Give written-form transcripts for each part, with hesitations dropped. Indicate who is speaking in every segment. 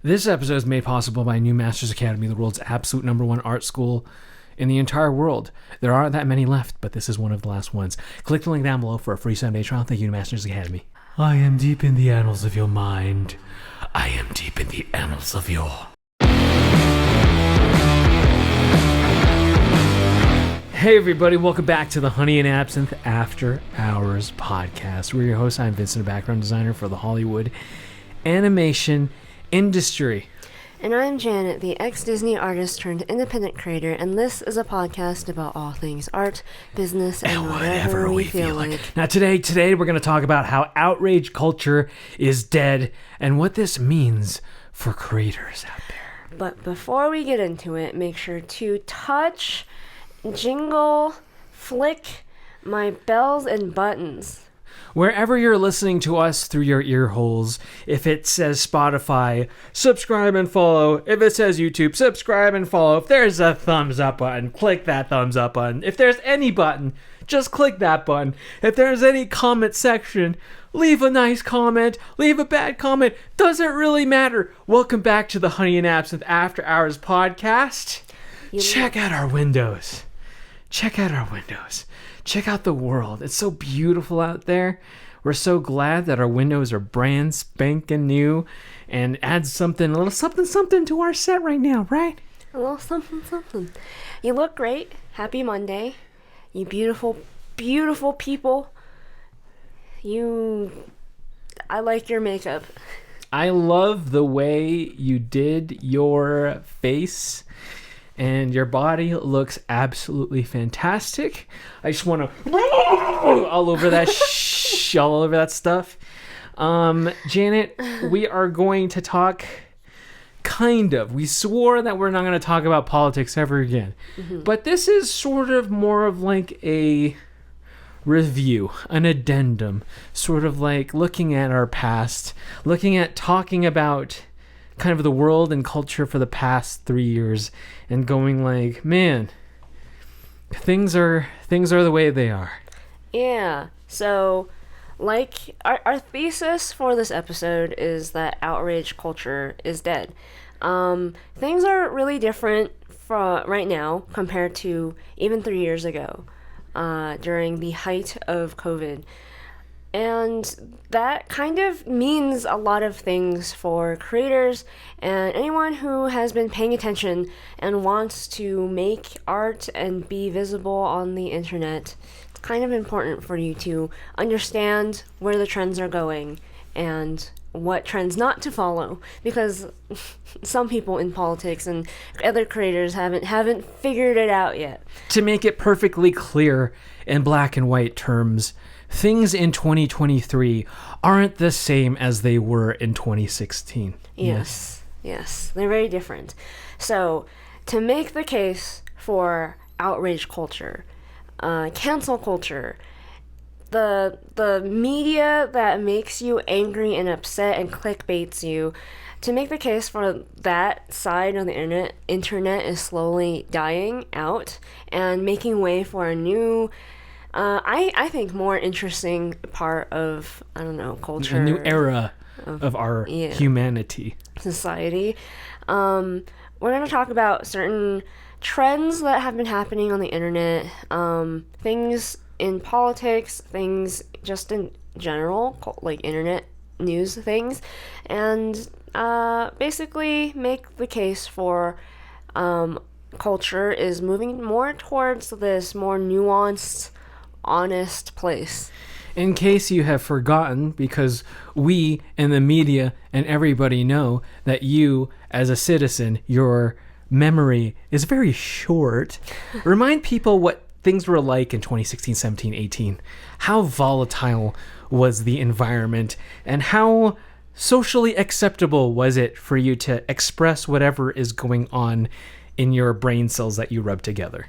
Speaker 1: This episode is made possible by New Masters Academy, the world's absolute #1 art school in the entire world. There aren't that many left, but this is one of the last ones. Click the link down below for a free 7-day trial. Thank you, New Masters Academy. I am deep in the annals of your mind. I am deep in the annals of your... Hey everybody, welcome back to the Honey and Absinthe After Hours podcast. We're your hosts. I'm Vincent, a background designer for the Hollywood animation industry.
Speaker 2: And I'm Janet, the ex-Disney artist turned independent creator, and this is a podcast about all things art, business, and whatever we feel like.
Speaker 1: Now today we're going to talk about how outrage culture is dead and what this means for creators out there.
Speaker 2: But before we get into it, make sure to touch, jingle, flick my bells and buttons.
Speaker 1: Wherever you're listening to us through your ear holes, if it says Spotify, subscribe and follow. If it says YouTube, subscribe and follow. If there's a thumbs up button, click that thumbs up button. If there's any button, just click that button. If there's any comment section, leave a nice comment, leave a bad comment. Doesn't really matter. Welcome back to the Honey and Absinthe After Hours podcast. Check out our windows. Check out our windows. Check out the world. It's so beautiful out there. We're so glad that our windows are brand spanking new and adds a little something to our set right now, right?
Speaker 2: A little something. You look great. Happy Monday. You beautiful, beautiful people. I like your makeup.
Speaker 1: I love the way you did your face. And your body looks absolutely fantastic. I just want to all over that all over that stuff. Janet, we are going to talk we swore that we're not going to talk about politics ever again. Mm-hmm. But this is sort of more of like a review, an addendum, sort of like looking at our past, talking about kind of the world and culture for the past 3 years and going like, man, things are the way they are.
Speaker 2: Yeah. So like our thesis for this episode is that outrage culture is dead. Things are really different right now compared to even 3 years ago, during the height of COVID. And that kind of means a lot of things for creators and anyone who has been paying attention and wants to make art and be visible on the internet. It's kind of important for you to understand where the trends are going and what trends not to follow, because some people in politics and other creators haven't figured it out yet.
Speaker 1: To make it perfectly clear in black and white terms, things in 2023 aren't the same as they were in 2016.
Speaker 2: Yes, they're very different. So, to make the case for outrage culture, cancel culture, the media that makes you angry and upset and clickbaits you, to make the case for that side of the internet is slowly dying out and making way for a new, I think, more interesting part of, culture.
Speaker 1: A new era of our humanity.
Speaker 2: Society. We're going to talk about certain trends that have been happening on the internet, things in politics, things just in general, like internet news things, and basically make the case for culture is moving more towards this more nuanced, honest place.
Speaker 1: In case you have forgotten, because we and the media and everybody know that you, as a citizen, your memory is very short. Remind people what things were like in 2016, 17, 18. How volatile was the environment, and how socially acceptable was it for you to express whatever is going on in your brain cells that you rub together?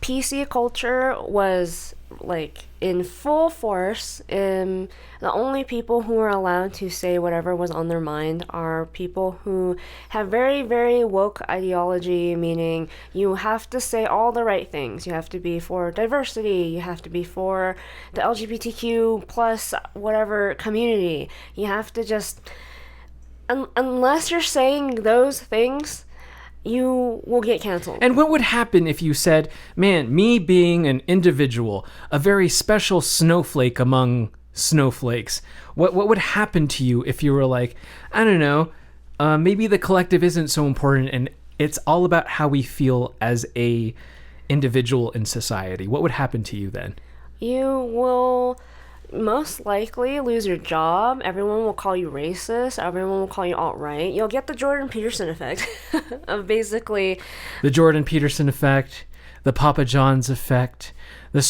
Speaker 2: PC culture was like in full force. The only people who are allowed to say whatever was on their mind are people who have very, very woke ideology, meaning you have to say all the right things. You have to be for diversity. You have to be for the LGBTQ plus whatever community. You have to just unless you're saying those things, you will get canceled.
Speaker 1: And what would happen if you said, man, me being an individual, a very special snowflake among snowflakes, what would happen to you if you were like, I don't know, maybe the collective isn't so important and it's all about how we feel as a individual in society? What would happen to you then?
Speaker 2: You will most likely lose your job. Everyone will call you racist. Everyone will call you alt-right. You'll get the Jordan Peterson effect of basically
Speaker 1: the Jordan Peterson effect, the Papa John's effect, yeah.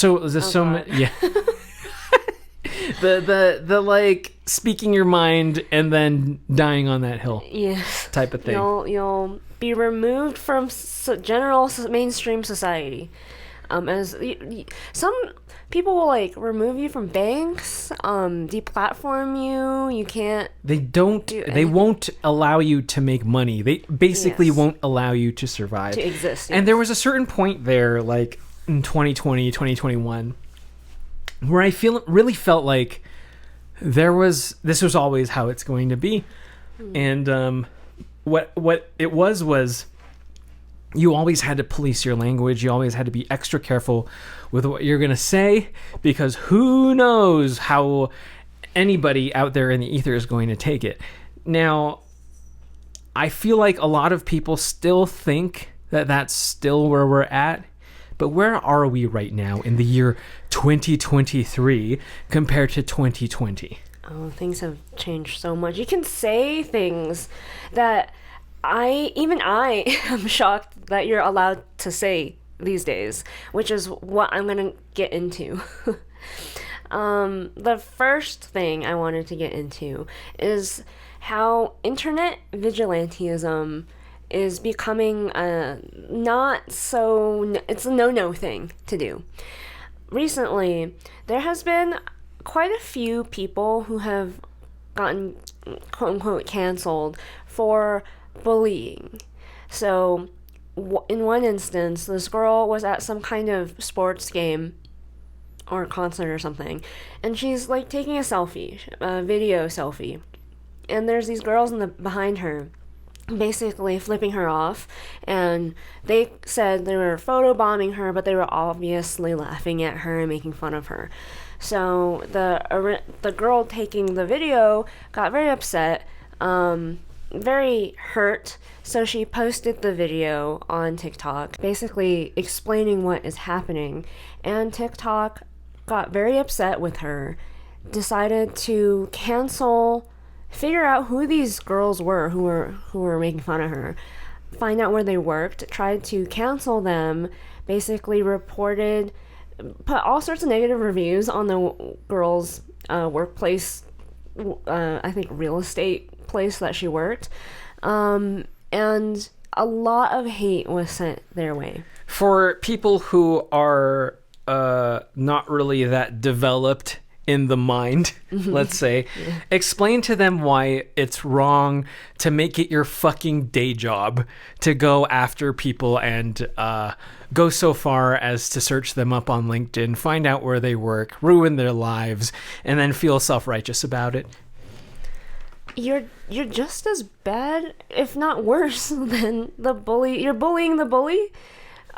Speaker 1: the like speaking your mind and then dying on that hill,
Speaker 2: yes,
Speaker 1: type of thing.
Speaker 2: You'll be removed from general mainstream society. Some people will like remove you from banks, deplatform you. You can't.
Speaker 1: They won't allow you to make money. They basically won't allow you to survive,
Speaker 2: to exist.
Speaker 1: And there was a certain point there, like in 2020, 2021, where I really felt like this was always how it's going to be. And what it was you always had to police your language. You always had to be extra careful with what you're going to say, because who knows how anybody out there in the ether is going to take it. Now, I feel like a lot of people still think that that's still where we're at. But where are we right now in the year 2023 compared to 2020?
Speaker 2: Oh, things have changed so much. You can say things that I am shocked that you're allowed to say these days, which is what I'm going to get into. The first thing I wanted to get into is how internet vigilantism is becoming it's a no thing to do. Recently, there has been quite a few people who have gotten quote unquote canceled for bullying. So in one instance, this girl was at some kind of sports game or concert or something, and she's like taking a video selfie, and there's these girls behind her basically flipping her off, and they said they were photobombing her, but they were obviously laughing at her and making fun of her. So the girl taking the video got very upset, very hurt, so she posted the video on TikTok, basically explaining what is happening, and TikTok got very upset with her, decided to figure out who these girls were who were making fun of her, find out where they worked, tried to cancel them, basically put all sorts of negative reviews on the girl's workplace, I think real estate place that she worked, and a lot of hate was sent their way.
Speaker 1: For people who are not really that developed in the mind, let's say, explain to them why it's wrong to make it your fucking day job to go after people and go so far as to search them up on LinkedIn, find out where they work, ruin their lives, and then feel self-righteous about it.
Speaker 2: You're just as bad, if not worse, than the bully. You're bullying the bully,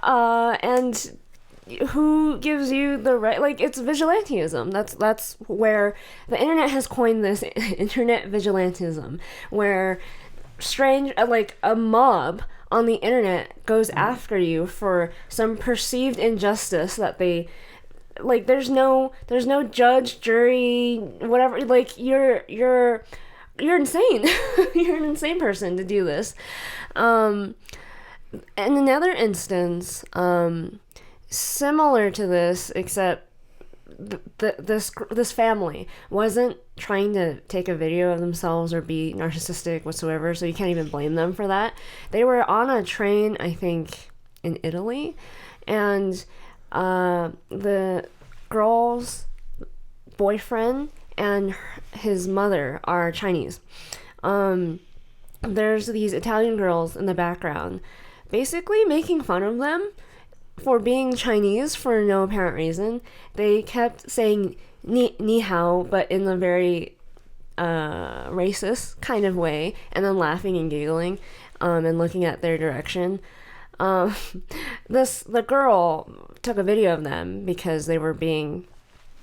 Speaker 2: and who gives you the right? Like, it's vigilantism. That's where the internet has coined this internet vigilantism, where a mob on the internet goes after you for some perceived injustice that they like. There's no judge, jury, whatever. Like, you're insane. You're an insane person to do this. In another instance, similar to this, except this family wasn't trying to take a video of themselves or be narcissistic whatsoever, so you can't even blame them for that. They were on a train, I think, in Italy, and the girl's boyfriend and his mother are Chinese. There's these Italian girls in the background basically making fun of them for being Chinese for no apparent reason. They kept saying ni hao, but in a very racist kind of way, and then laughing and giggling, and looking at their direction. The girl took a video of them because they were being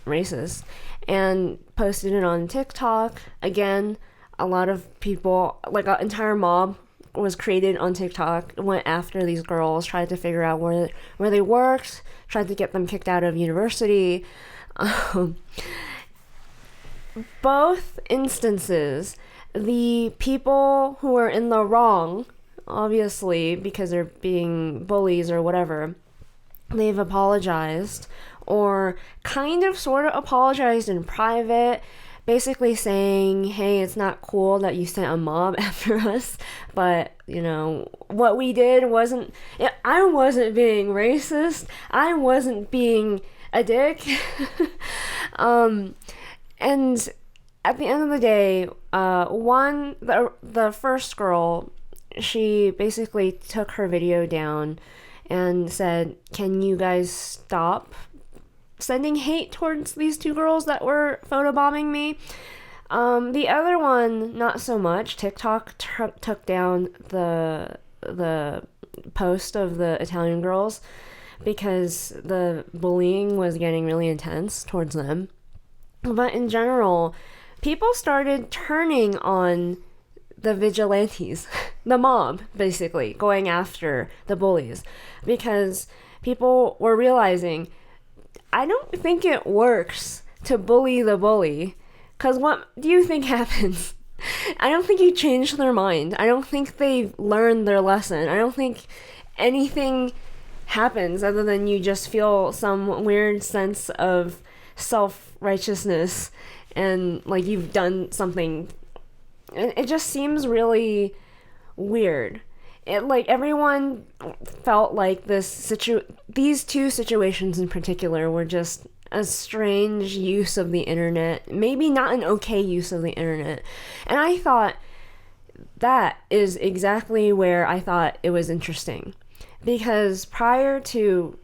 Speaker 2: racist and posted it on TikTok. Again, a lot of people, like an entire mob was created on TikTok, went after these girls, tried to figure out where they worked, tried to get them kicked out of university. Both instances, the people who are in the wrong, obviously because they're being bullies or whatever, they've apologized, or kind of sort of apologized in private, basically saying, hey, it's not cool that you sent a mob after us, but, you know, what we did wasn't, I wasn't being racist, I wasn't being a dick. And at the end of the day, the first girl, she basically took her video down and said, can you guys stop sending hate towards these two girls that were photobombing me? The other one, not so much. TikTok took down the post of the Italian girls because the bullying was getting really intense towards them. But in general, people started turning on the vigilantes, the mob, basically, going after the bullies, because people were realizing, I don't think it works to bully the bully, because what do you think happens? I don't think you change their mind. I don't think they've learned their lesson. I don't think anything happens other than you just feel some weird sense of self-righteousness and like you've done something. It just seems really weird. It, like, everyone felt like these two situations in particular were just a strange use of the internet, maybe not an okay use of the internet. And I thought that is exactly where I thought it was interesting, because prior to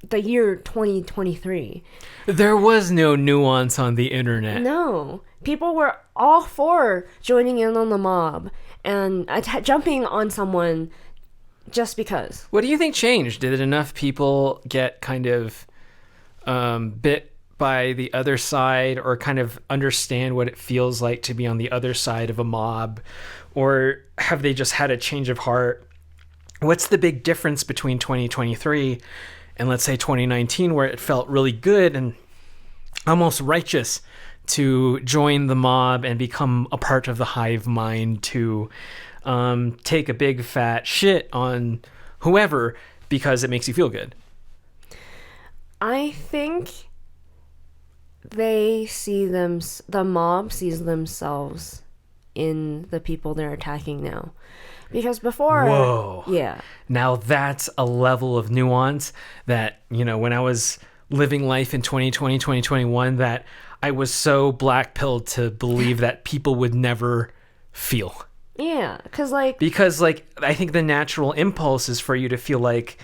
Speaker 2: the year 2023,
Speaker 1: there was no nuance on the internet.
Speaker 2: No, people were all for joining in on the mob and jumping on someone just because.
Speaker 1: What do you think changed? Did enough people get kind of bit by the other side, or kind of understand what it feels like to be on the other side of a mob? Or have they just had a change of heart? What's the big difference between 2023 and let's say 2019, where it felt really good and almost righteous to join the mob and become a part of the hive mind, to take a big fat shit on whoever because it makes you feel good?
Speaker 2: I think the mob sees themselves in the people they're attacking now. Because before...
Speaker 1: Whoa.
Speaker 2: Yeah.
Speaker 1: Now that's a level of nuance that, you know, when I was living life in 2020, 2021, that I was so black-pilled to believe that people would never feel.
Speaker 2: Yeah, because I
Speaker 1: think the natural impulse is for you to feel like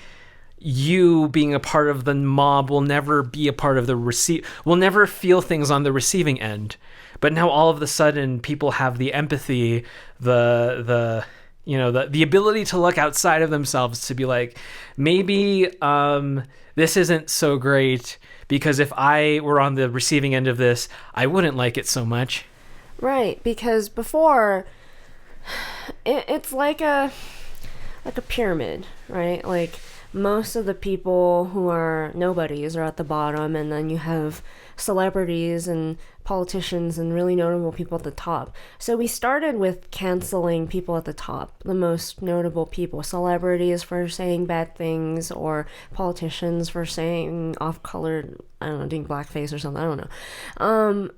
Speaker 1: you being a part of the mob will never be a part of will never feel things on the receiving end. But now all of a sudden people have the empathy, the ability to look outside of themselves to be like, maybe this isn't so great, because if I were on the receiving end of this, I wouldn't like it so much.
Speaker 2: Right, because before, it's like a pyramid, right? Like, most of the people who are nobodies are at the bottom, and then you have celebrities and politicians and really notable people at the top. So we started with canceling people at the top, the most notable people, celebrities for saying bad things, or politicians for saying off-colored, I don't know, doing blackface or something, I don't know.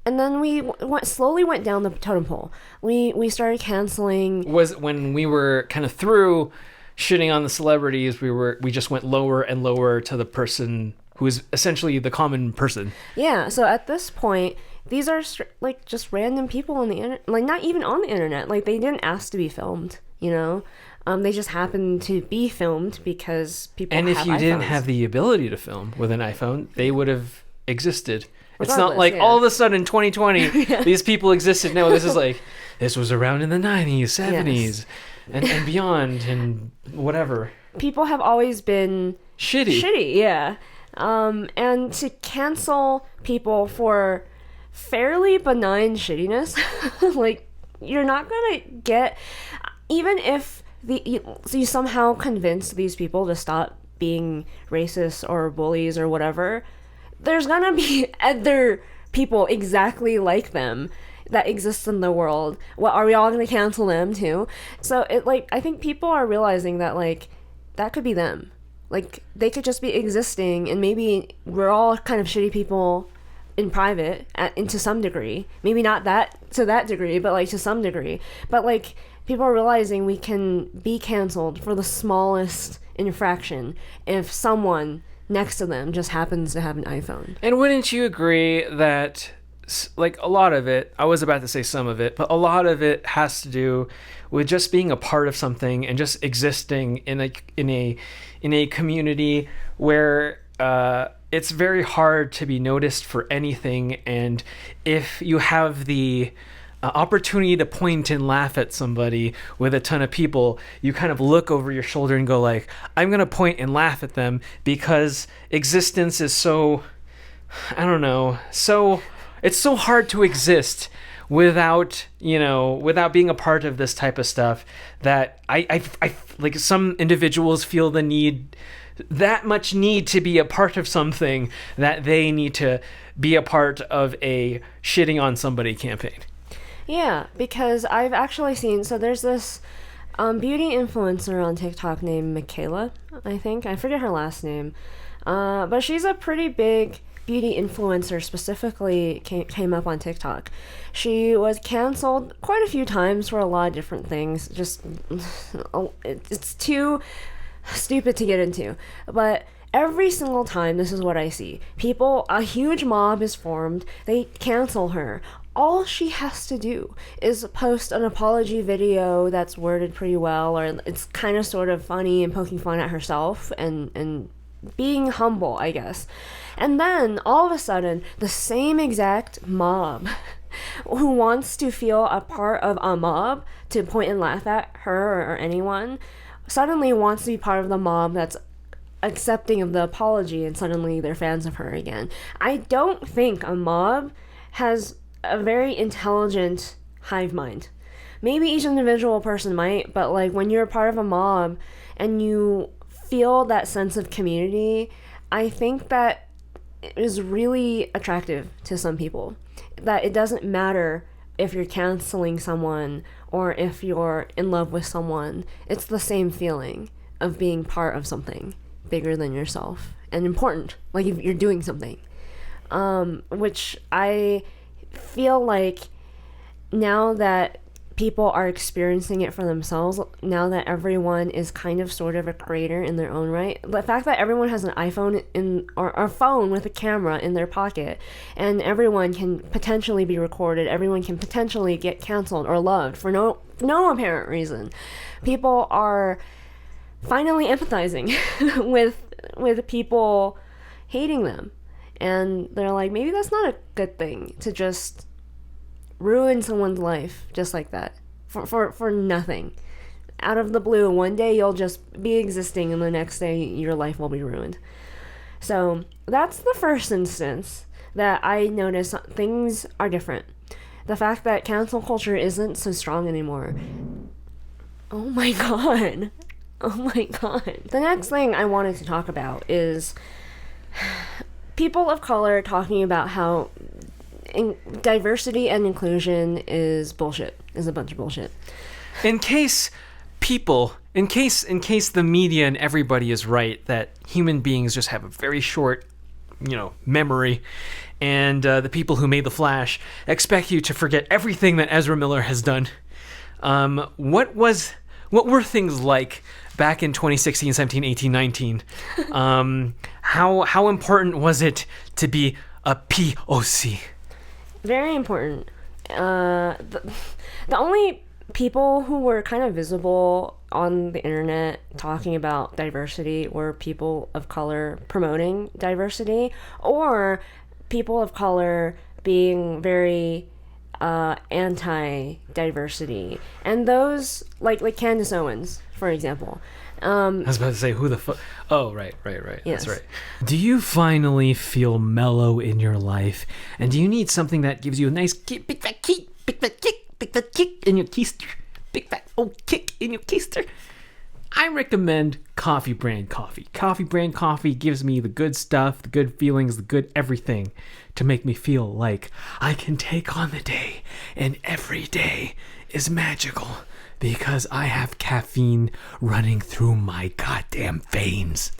Speaker 2: And then we slowly went down the totem pole. We started canceling. Was when we were kind of through shitting on the celebrities, we just went lower and lower to the person who is essentially the common person. Yeah, so at this point, these are like just random people on the internet, like not even on the internet. Like, they didn't ask to be filmed, you know? They just happened to be filmed because people have iPhones. And if you didn't have the ability to film with an iPhone, they would have existed
Speaker 1: It's not like all of a sudden 2020 these people existed. No, this is like this was around in the 90s, 70s, and beyond, and whatever.
Speaker 2: People have always been shitty, yeah. And to cancel people for fairly benign shittiness, like, you're not gonna get, even if you somehow convince these people to stop being racist or bullies or whatever, there's gonna be other people exactly like them that exist in the world. What, are we all gonna cancel them too? So I think people are realizing that, like, that could be them. Like, they could just be existing, and maybe we're all kind of shitty people in private, and to some degree. Maybe not to that degree, but, like, to some degree. But, like, people are realizing we can be canceled for the smallest infraction if someone next to them just happens to have an iPhone.
Speaker 1: And wouldn't you agree that, like, a lot of it, I was about to say some of it, but a lot of it has to do with just being a part of something and just existing in a community where it's very hard to be noticed for anything. And if you have the opportunity to point and laugh at somebody with a ton of people, you kind of look over your shoulder and go like, I'm going to point and laugh at them, because existence is so, I don't know, it's so hard to exist without being a part of this type of stuff, that I like, some individuals feel that much need to be a part of something, that they need to be a part of a shitting on somebody campaign.
Speaker 2: Yeah, because I've actually seen, so there's this beauty influencer on TikTok named Michaela, I think. I forget her last name. But she's a pretty big beauty influencer, specifically came up on TikTok. She was canceled quite a few times for a lot of different things. Just, it's too stupid to get into. But every single time, this is what I see. A huge mob is formed, they cancel her. All she has to do is post an apology video that's worded pretty well, or it's kind of sort of funny and poking fun at herself and being humble, I guess. And then all of a sudden, the same exact mob who wants to feel a part of a mob to point and laugh at her or anyone suddenly wants to be part of the mob that's accepting of the apology, and suddenly they're fans of her again. I don't think a mob has a very intelligent hive mind. Maybe each individual person might, but, like, when you're a part of a mob and you feel that sense of community, I think that is really attractive to some people. That it doesn't matter if you're canceling someone or if you're in love with someone. It's the same feeling of being part of something bigger than yourself and important, like if you're doing something, which I feel like now that people are experiencing it for themselves, now that everyone is kind of sort of a creator in their own right, the fact that everyone has an iPhone or a phone with a camera in their pocket, and everyone can potentially be recorded, everyone can potentially get canceled or loved for no apparent reason, people are finally empathizing with people hating them. And they're like, maybe that's not a good thing to just ruin someone's life just like that for nothing. Out of the blue, one day you'll just be existing and the next day your life will be ruined. So that's the first instance that I notice things are different. The fact that cancel culture isn't so strong anymore. Oh my god. Oh my god. The next thing I wanted to talk about is people of color talking about how diversity and inclusion is bullshit, is a bunch of bullshit.
Speaker 1: In case the media and everybody is right that human beings just have a very short, memory, and the people who made The Flash expect you to forget everything that Ezra Miller has done. What were things like back in 2016, 17, 18, 19? How important was it to be a POC?
Speaker 2: Very important. The only people who were kind of visible on the internet talking about diversity were people of color promoting diversity, or people of color being very anti-diversity, and those like Candace Owens, for example.
Speaker 1: I was about to say, who the fuck? Oh, right.
Speaker 2: Yes.
Speaker 1: That's right. Do you finally feel mellow in your life? And do you need something that gives you a nice kick, big fat kick, big fat kick, big fat kick in your keister? Big fat old kick in your keister? I recommend Coffee Brand Coffee. Coffee Brand Coffee gives me the good stuff, the good feelings, the good everything to make me feel like I can take on the day, and every day is magical because I have caffeine running through my goddamn veins.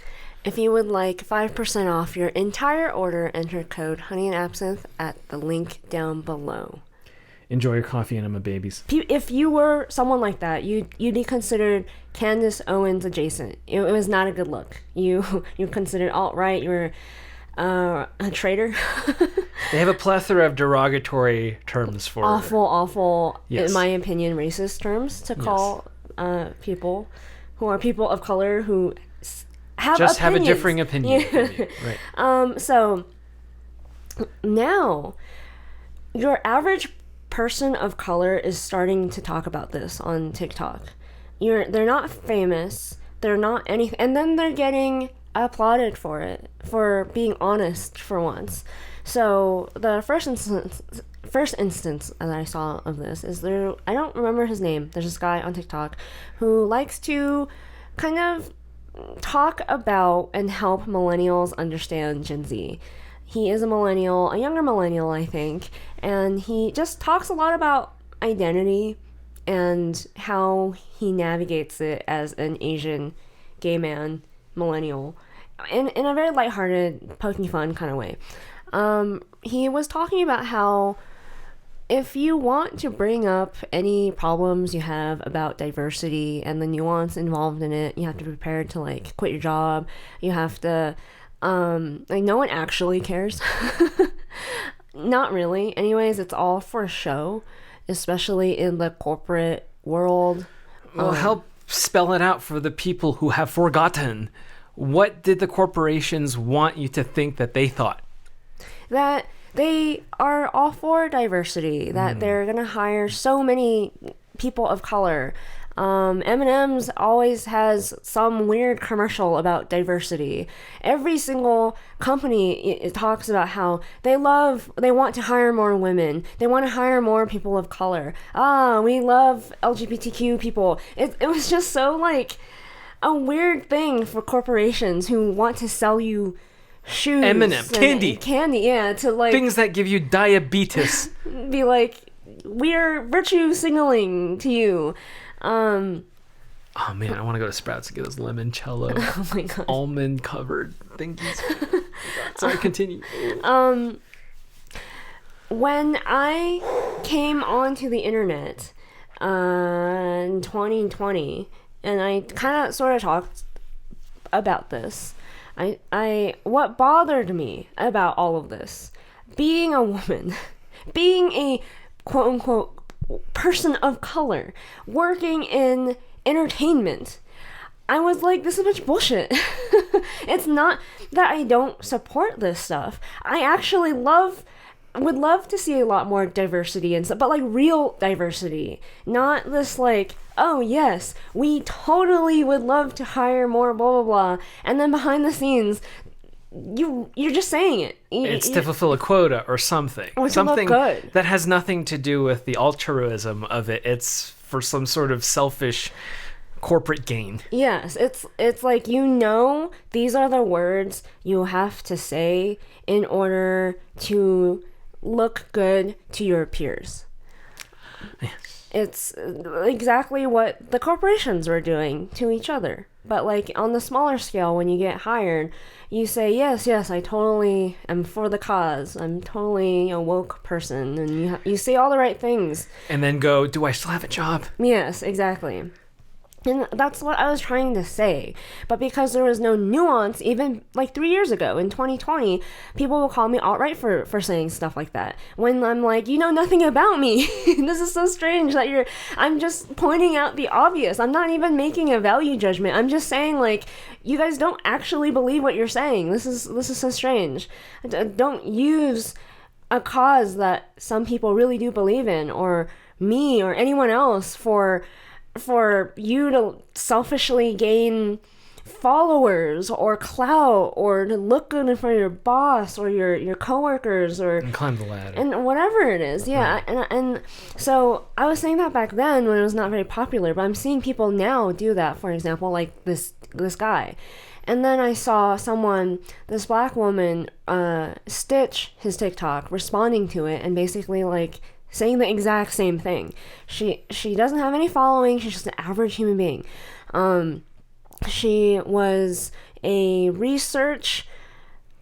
Speaker 2: If you would like 5% off your entire order, enter code honeyandabsinthe at the link down below.
Speaker 1: Enjoy your coffee, enema babies.
Speaker 2: If you were someone like that, you'd be considered Candace Owens adjacent. It was not a good look. You considered alt-right. You were a traitor.
Speaker 1: They have a plethora of derogatory terms for
Speaker 2: awful,
Speaker 1: yes.
Speaker 2: in my opinion, racist terms to call people who are people of color who have
Speaker 1: just
Speaker 2: opinions.
Speaker 1: have a differing opinion. Right.
Speaker 2: So now your average person of color is starting to talk about this on TikTok. They're not famous, they're not anything, and then they're getting applauded for it, for being honest for once. So the first instance that I saw of this is I don't remember his name. There's this guy on TikTok who likes to kind of talk about and help millennials understand Gen Z. He is a millennial, a younger millennial, I think, and he just talks a lot about identity and how he navigates it as an Asian gay man millennial in a very lighthearted, poking fun kind of way. He was talking about how if you want to bring up any problems you have about diversity and the nuance involved in it, you have to be prepared to like quit your job. You have to like no one actually cares. Not really. Anyways, it's all for show, especially in the corporate world.
Speaker 1: Well, help spell it out for the people who have forgotten. What did the corporations want you to think that they thought?
Speaker 2: That they are all for diversity, that they're going to hire so many people of color. M&M's always has some weird commercial about diversity. Every single company it talks about how they want to hire more women. They want to hire more people of color. We love LGBTQ people. It was just so like a weird thing for corporations who want to sell you shoes,
Speaker 1: M&M, candy,
Speaker 2: yeah, to like
Speaker 1: things that give you diabetes.
Speaker 2: Be like, we're virtue signaling to you.
Speaker 1: Oh man, I want to go to Sprouts and get those limoncello,
Speaker 2: oh my God,
Speaker 1: almond covered thingies. Sorry, continue.
Speaker 2: When I came onto the internet in 2020, and I kind of sort of talked about this, what bothered me about all of this, being a woman, being a quote unquote person of color, working in entertainment, I was like, this is a bunch of bullshit. It's not that I don't support this stuff. I actually would love to see a lot more diversity and stuff, but like real diversity, not this like, oh yes, we totally would love to hire more blah blah blah, and then behind the scenes you're just saying it.
Speaker 1: It's to fulfill a quota or something.
Speaker 2: Or
Speaker 1: something
Speaker 2: good.
Speaker 1: That has nothing to do with the altruism of it. It's for some sort of selfish corporate gain.
Speaker 2: Yes, it's like, these are the words you have to say in order to look good to your peers.
Speaker 1: Yes.
Speaker 2: It's exactly what the corporations were doing to each other. But like on the smaller scale, when you get hired, you say, yes, I totally am for the cause. I'm totally a woke person. And you say all the right things.
Speaker 1: And then go, do I still have a job?
Speaker 2: Yes, exactly. And that's what I was trying to say. But because there was no nuance, even like 3 years ago in 2020, people will call me outright for saying stuff like that. When I'm like, you know nothing about me. This is so strange that I'm just pointing out the obvious. I'm not even making a value judgment. I'm just saying, like, you guys don't actually believe what you're saying. This is so strange. Don't use a cause that some people really do believe in, or me or anyone else, for you to selfishly gain followers or clout, or to look good in front of your boss or your coworkers, or
Speaker 1: and climb the ladder
Speaker 2: and whatever it is. Yeah. Right. And so I was saying that back then when it was not very popular, but I'm seeing people now do that. For example, like this guy. And then I saw this black woman, stitch his TikTok, responding to it, and basically like saying the exact same thing. She doesn't have any following. She's just an average human being. She was a research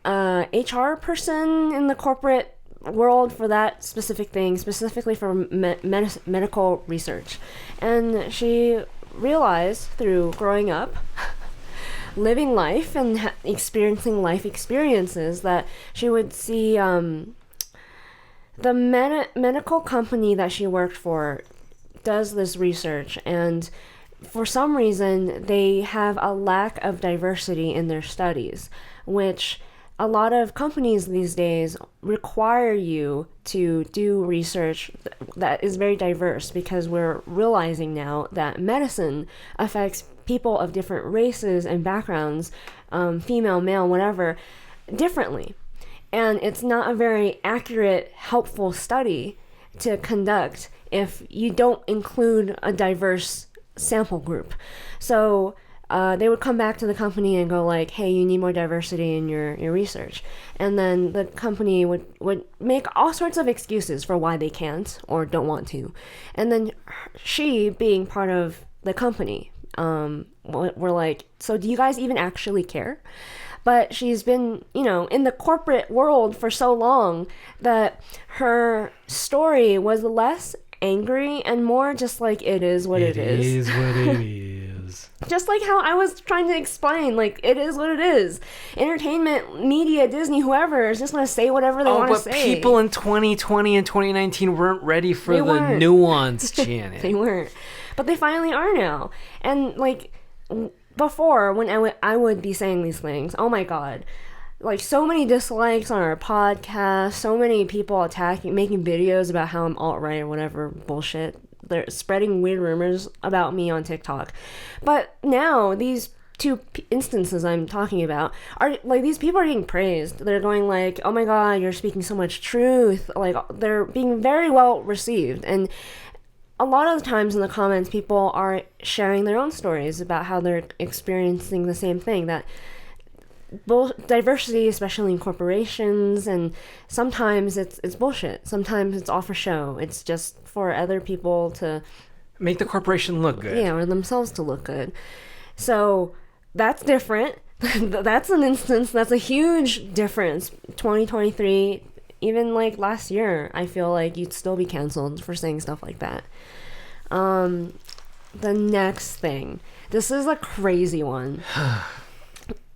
Speaker 2: HR person in the corporate world for that specific thing, specifically for medical research. And she realized through growing up, living life and experiencing life experiences, that she would see the medical company that she worked for does this research, and for some reason they have a lack of diversity in their studies, which a lot of companies these days require you to do research that is very diverse, because we're realizing now that medicine affects people of different races and backgrounds, female, male, whatever, differently. And it's not a very accurate, helpful study to conduct if you don't include a diverse sample group. So they would come back to the company and go like, hey, you need more diversity in your research. And then the company would make all sorts of excuses for why they can't or don't want to. And then she, being part of the company, we're like, so do you guys even actually care? But she's been, in the corporate world for so long that her story was less angry and more just like, it is what it is.
Speaker 1: It is what it is.
Speaker 2: Just like how I was trying to explain, like, it is what it is. Entertainment, media, Disney, whoever is just going to say whatever they want to say.
Speaker 1: But people in 2020 and 2019 weren't ready for the nuanced channel.
Speaker 2: They weren't. But they finally are now. And, like, before, when I would be saying these things, oh my god, like, so many dislikes on our podcast, so many people making videos about how I'm alt-right or whatever bullshit. They're spreading weird rumors about me on TikTok. But now, these two instances I'm talking about are, like, these people are getting praised. They're going like, oh my god, you're speaking so much truth. Like, they're being very well received. And a lot of the times in the comments, people are sharing their own stories about how they're experiencing the same thing, that diversity, especially in corporations, and sometimes it's bullshit. Sometimes it's all for show. It's just for other people to
Speaker 1: make the corporation look good.
Speaker 2: Yeah, or themselves to look good. So that's different. That's an instance. That's a huge difference. 2023, even like last year, I feel like you'd still be canceled for saying stuff like that. The next thing. This is a crazy one.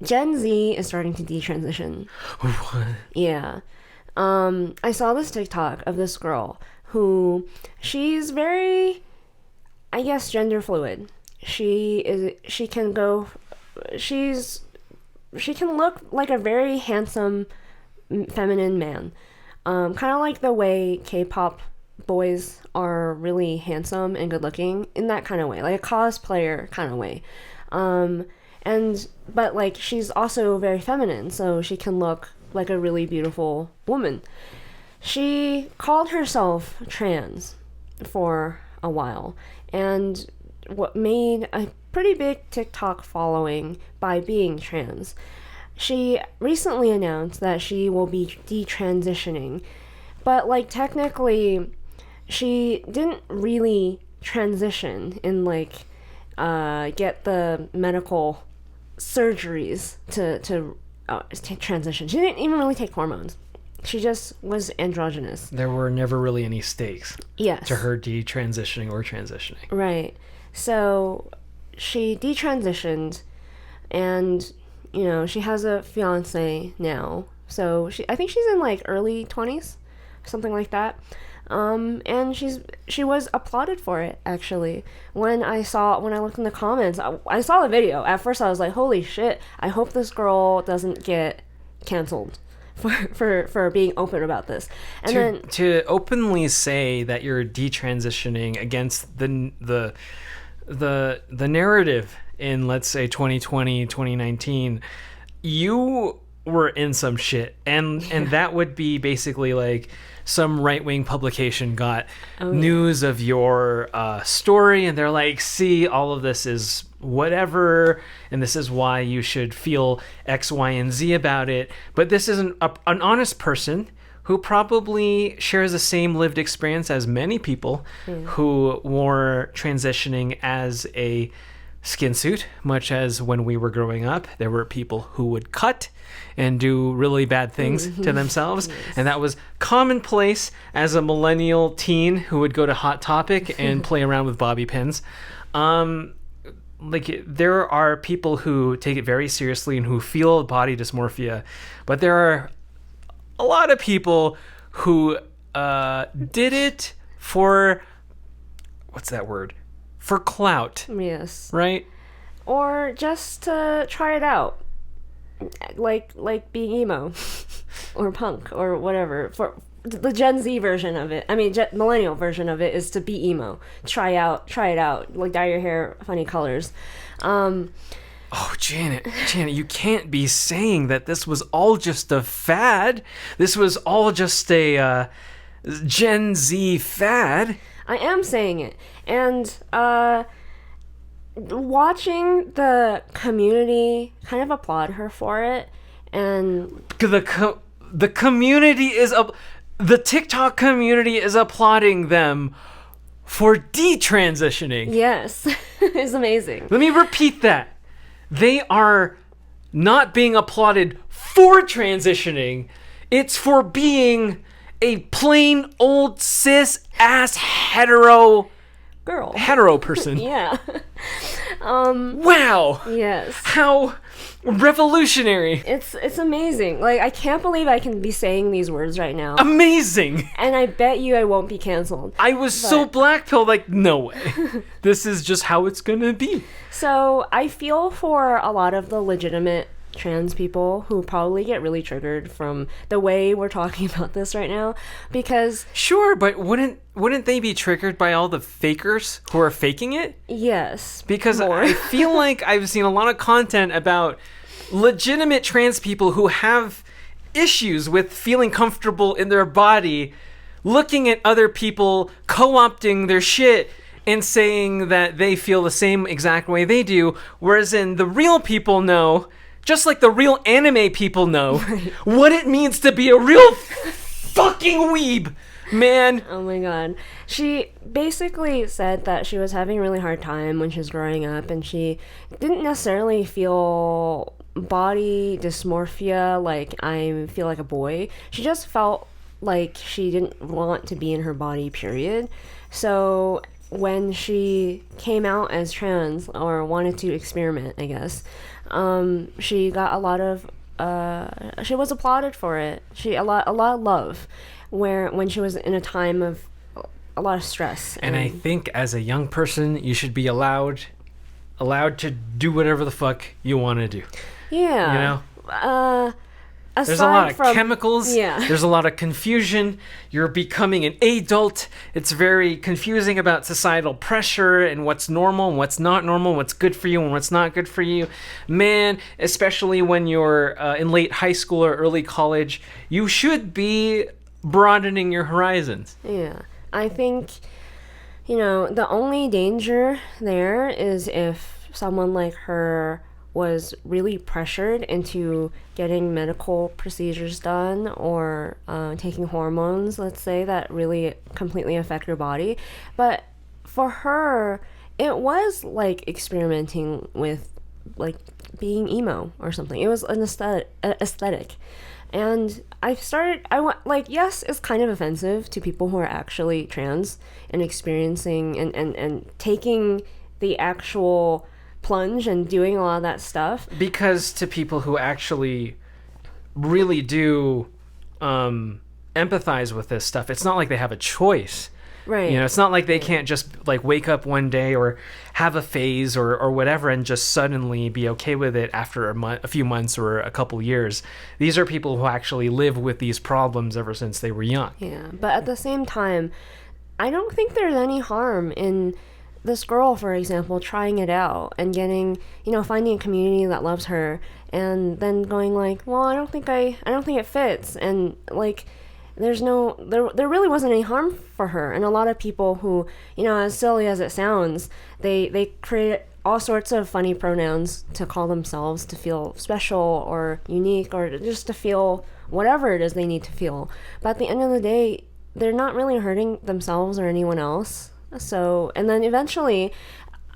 Speaker 2: Gen Z is starting to detransition.
Speaker 1: What?
Speaker 2: Yeah. I saw this TikTok of this girl who, she's very, I guess, gender fluid. She can look like a very handsome feminine man. Kind of like the way K-pop boys are really handsome and good looking, in that kind of way, like a cosplayer kind of way. But like, she's also very feminine, so she can look like a really beautiful woman. She called herself trans for a while, and what made a pretty big TikTok following by being trans. She recently announced that she will be detransitioning, but like, technically she didn't really transition and like get the medical surgeries to transition. She didn't even really take hormones. She just was androgynous.
Speaker 1: There were never really any stakes.
Speaker 2: Yes.
Speaker 1: To her detransitioning or transitioning.
Speaker 2: Right. So she detransitioned, and she has a fiance now. So I think she's in like early 20s, something like that. And she was applauded for it, actually. When I looked in the comments, I saw the video. At first I was like, holy shit, I hope this girl doesn't get canceled for being open about this. And
Speaker 1: to openly say that you're detransitioning against the narrative in, let's say, 2020, 2019, you were in some shit, and that would be basically like some right-wing publication got news of your story, and they're like, see, all of this is whatever, and this is why you should feel X, Y, and Z about it. But this is an honest person who probably shares the same lived experience as many people who were transitioning as a skin suit, much as when we were growing up, there were people who would cut and do really bad things to themselves. Yes. And that was commonplace as a millennial teen who would go to Hot Topic and play around with bobby pins. Like, there are people who take it very seriously and who feel body dysmorphia, but there are a lot of people who did it for, what's that word? For clout.
Speaker 2: Yes.
Speaker 1: Right?
Speaker 2: Or just to try it out. Like being emo or punk or whatever. For the Gen Z version of it, millennial version of it is to be emo. Try it out. Like, dye your hair funny colors.
Speaker 1: Oh, Janet, you can't be saying that this was all just a fad. This was all just a Gen Z fad.
Speaker 2: I am saying it. And watching the community kind of applaud her for it, and
Speaker 1: the community is the TikTok community is applauding them for detransitioning.
Speaker 2: Yes. It's amazing.
Speaker 1: Let me repeat that. They are not being applauded for transitioning. It's for being a plain old cis ass hetero person.
Speaker 2: Yeah.
Speaker 1: Wow.
Speaker 2: Yes.
Speaker 1: How revolutionary.
Speaker 2: It's amazing. Like, I can't believe I can be saying these words right now.
Speaker 1: Amazing.
Speaker 2: And I bet you I won't be canceled.
Speaker 1: I was so blackpilled, like, no way. This is just how it's gonna be.
Speaker 2: So I feel for a lot of the legitimate trans people who probably get really triggered from the way we're talking about this right now, because
Speaker 1: sure, but wouldn't they be triggered by all the fakers who are faking it?
Speaker 2: Yes,
Speaker 1: because I feel like I've seen a lot of content about legitimate trans people who have issues with feeling comfortable in their body, looking at other people co-opting their shit and saying that they feel the same exact way they do, whereas the real people know, just like the real anime people know, what it means to be a real fucking weeb, man.
Speaker 2: Oh my god. She basically said that she was having a really hard time when she was growing up, and she didn't necessarily feel body dysmorphia, like I feel like a boy. She just felt like she didn't want to be in her body, period. So when she came out as trans, or wanted to experiment, I guess, she got a lot of she was applauded for it. A lot of love when she was in a time of a lot of stress.
Speaker 1: And I think as a young person, you should be allowed to do whatever the fuck you want to do.
Speaker 2: Yeah.
Speaker 1: You know? There's a lot of chemicals.
Speaker 2: Yeah.
Speaker 1: There's a lot of confusion. You're becoming an adult. It's very confusing about societal pressure and what's normal and what's not normal, what's good for you and what's not good for you. Man, especially when you're in late high school or early college, you should be broadening your horizons.
Speaker 2: Yeah. I think, the only danger there is if someone like her was really pressured into getting medical procedures done, or taking hormones, let's say, that really completely affect your body. But for her, it was like experimenting with, like, being emo or something. It was an aesthetic. And yes, it's kind of offensive to people who are actually trans and experiencing and taking the actual plunge and doing a lot of that stuff.
Speaker 1: Because to people who actually really do empathize with this stuff, it's not like they have a choice.
Speaker 2: Right.
Speaker 1: It's not like they can't just like wake up one day or have a phase or whatever and just suddenly be okay with it after a few months or a couple years. These are people who actually live with these problems ever since they were young.
Speaker 2: Yeah, but at the same time, I don't think there's any harm in this girl, for example, trying it out and getting, finding a community that loves her, and then going like, well, I don't think it fits, and like, there really wasn't any harm for her. And a lot of people who, as silly as it sounds, they create all sorts of funny pronouns to call themselves to feel special or unique or just to feel whatever it is they need to feel. But at the end of the day, they're not really hurting themselves or anyone else. So, and then eventually,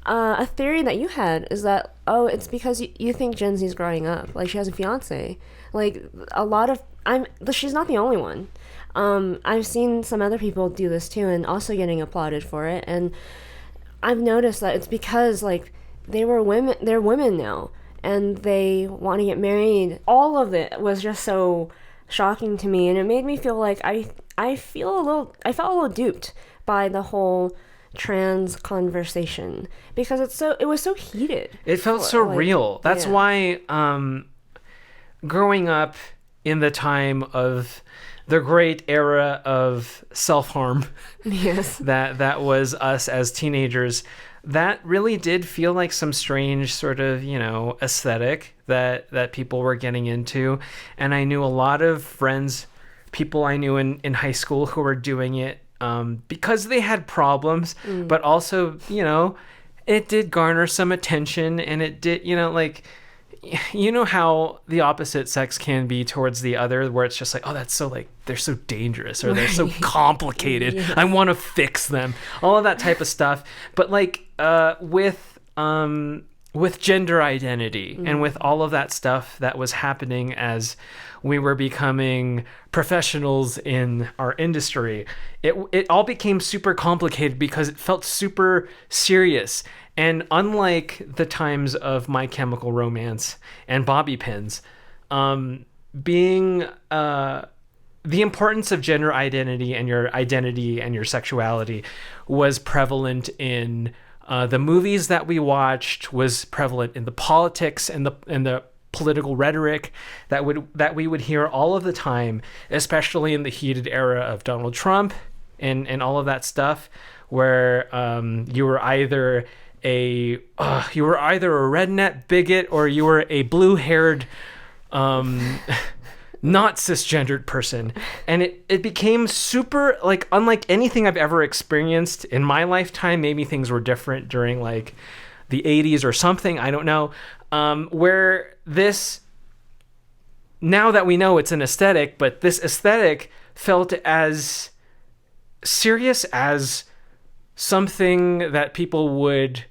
Speaker 2: a theory that you had is that, it's because you think Gen Z's growing up. Like, she has a fiance. Like, she's not the only one. I've seen some other people do this too and also getting applauded for it. And I've noticed that it's because, like, they're women now and they want to get married. All of it was just so shocking to me, and it made me feel like I felt a little duped by the whole trans conversation because it was so heated.
Speaker 1: It felt so real. That's why growing up in the time of the great era of self-harm,
Speaker 2: yes,
Speaker 1: that was us as teenagers, that really did feel like some strange sort of, aesthetic that people were getting into. And I knew a lot of friends, people I knew in high school who were doing it because they had problems, but also, it did garner some attention, and it did, how the opposite sex can be towards the other, where it's just like, oh, that's so like, they're so dangerous or they're so complicated. Yeah. I want to fix them. All of that type of stuff. But like with gender identity and with all of that stuff that was happening as we were becoming professionals in our industry, it all became super complicated because it felt super serious. And unlike the times of My Chemical Romance and Bobby Pins, being the importance of gender identity and your sexuality was prevalent in the movies that we watched, was prevalent in the politics and the political rhetoric that we would hear all of the time, especially in the heated era of Donald Trump and all of that stuff, where you were either a redneck bigot or you were a blue-haired not cisgendered person. And it became super, like, unlike anything I've ever experienced in my lifetime. Maybe things were different during like the 80s or something, I don't know, where this, now that we know it's an aesthetic, but this aesthetic felt as serious as something that people would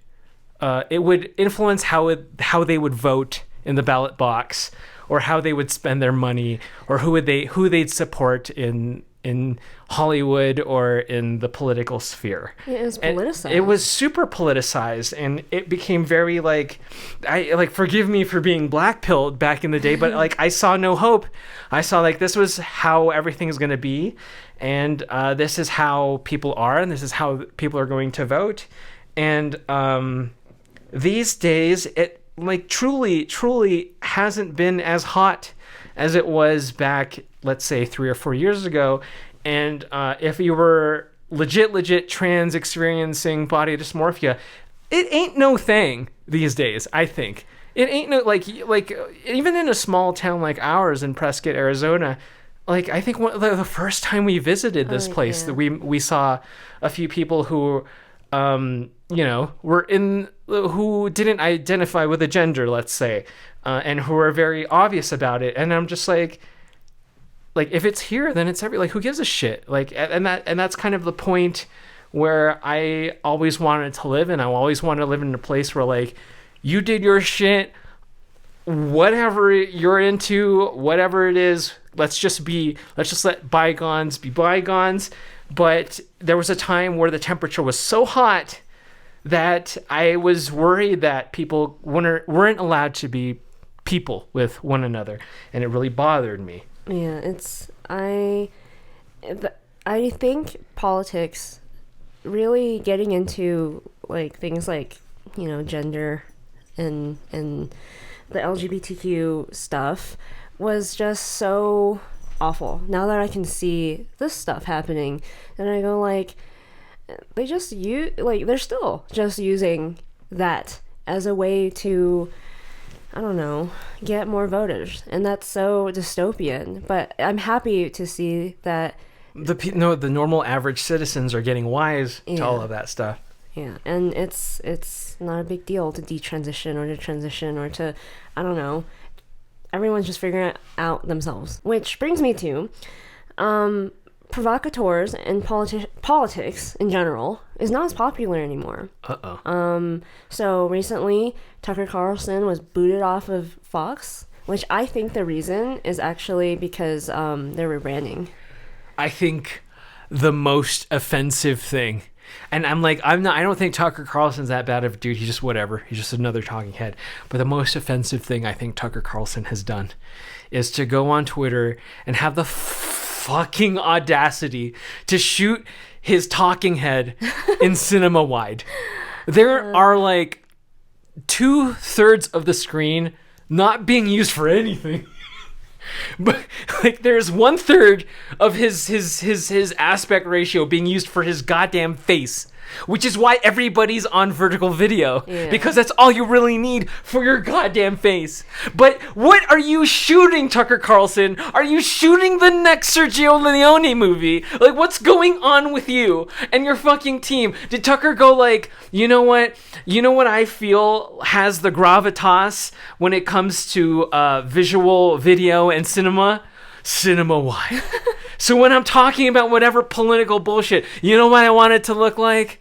Speaker 1: it would influence how they would vote in the ballot box, or how they would spend their money, or who they'd support in Hollywood or in the political sphere.
Speaker 2: It was politicized.
Speaker 1: It was super politicized, and it became very forgive me for being black-pilled back in the day, but like I saw no hope. I saw like this was how everything is going to be, and this is how people are, and this is how people are going to vote. And these days, it like truly hasn't been as hot as it was back, let's say 3 or 4 years ago. And if you were legit trans experiencing body dysmorphia, it ain't no thing these days. I think it ain't no like even in a small town like ours in Prescott, Arizona. Like I think the first time we visited this place, that we saw a few people who who didn't identify with a gender, let's say, and who are very obvious about it. And I'm just like if it's here, then it's who gives a shit? And that's kind of the point where I always wanted to live, and I always wanted to live in a place where you did your shit, whatever you're into, whatever it is, let's just let bygones be bygones. But there was a time where the temperature was so hot that I was worried that people weren't allowed to be people with one another, and it really bothered me.
Speaker 2: Yeah, I think politics really getting into like things like, you know, gender and the LGBTQ stuff was just so awful. Now that I can see this stuff happening, and I go like, they're still just using that as a way to, I don't know, get more voters, and that's so dystopian. But I'm happy to see that
Speaker 1: the normal average citizens are getting wise to all of that stuff.
Speaker 2: Yeah, and it's not a big deal to detransition or to transition or to, I don't know. Everyone's just figuring it out themselves. Which brings me to provocateurs and politics in general is not as popular anymore. So recently, Tucker Carlson was booted off of Fox, which I think the reason is actually because they're rebranding.
Speaker 1: I think the most offensive thing, and I don't think Tucker Carlson's that bad of a dude. He's just whatever. He's just another talking head. But the most offensive thing I think Tucker Carlson has done is to go on Twitter and have the fucking audacity to shoot his talking head in cinema wide. There are like 2/3 of the screen not being used for anything. But like there's 1/3 of his aspect ratio being used for his goddamn face, which is why everybody's on vertical video, because that's all you really need for your goddamn face. But what are you shooting, Tucker Carlson? Are you shooting the next Sergio Leone movie? Like, what's going on with you and your fucking team? Did Tucker go like, you know what I feel has the gravitas when it comes to visual video and cinema wide. So when I'm talking about whatever political bullshit, you know what I want it to look like?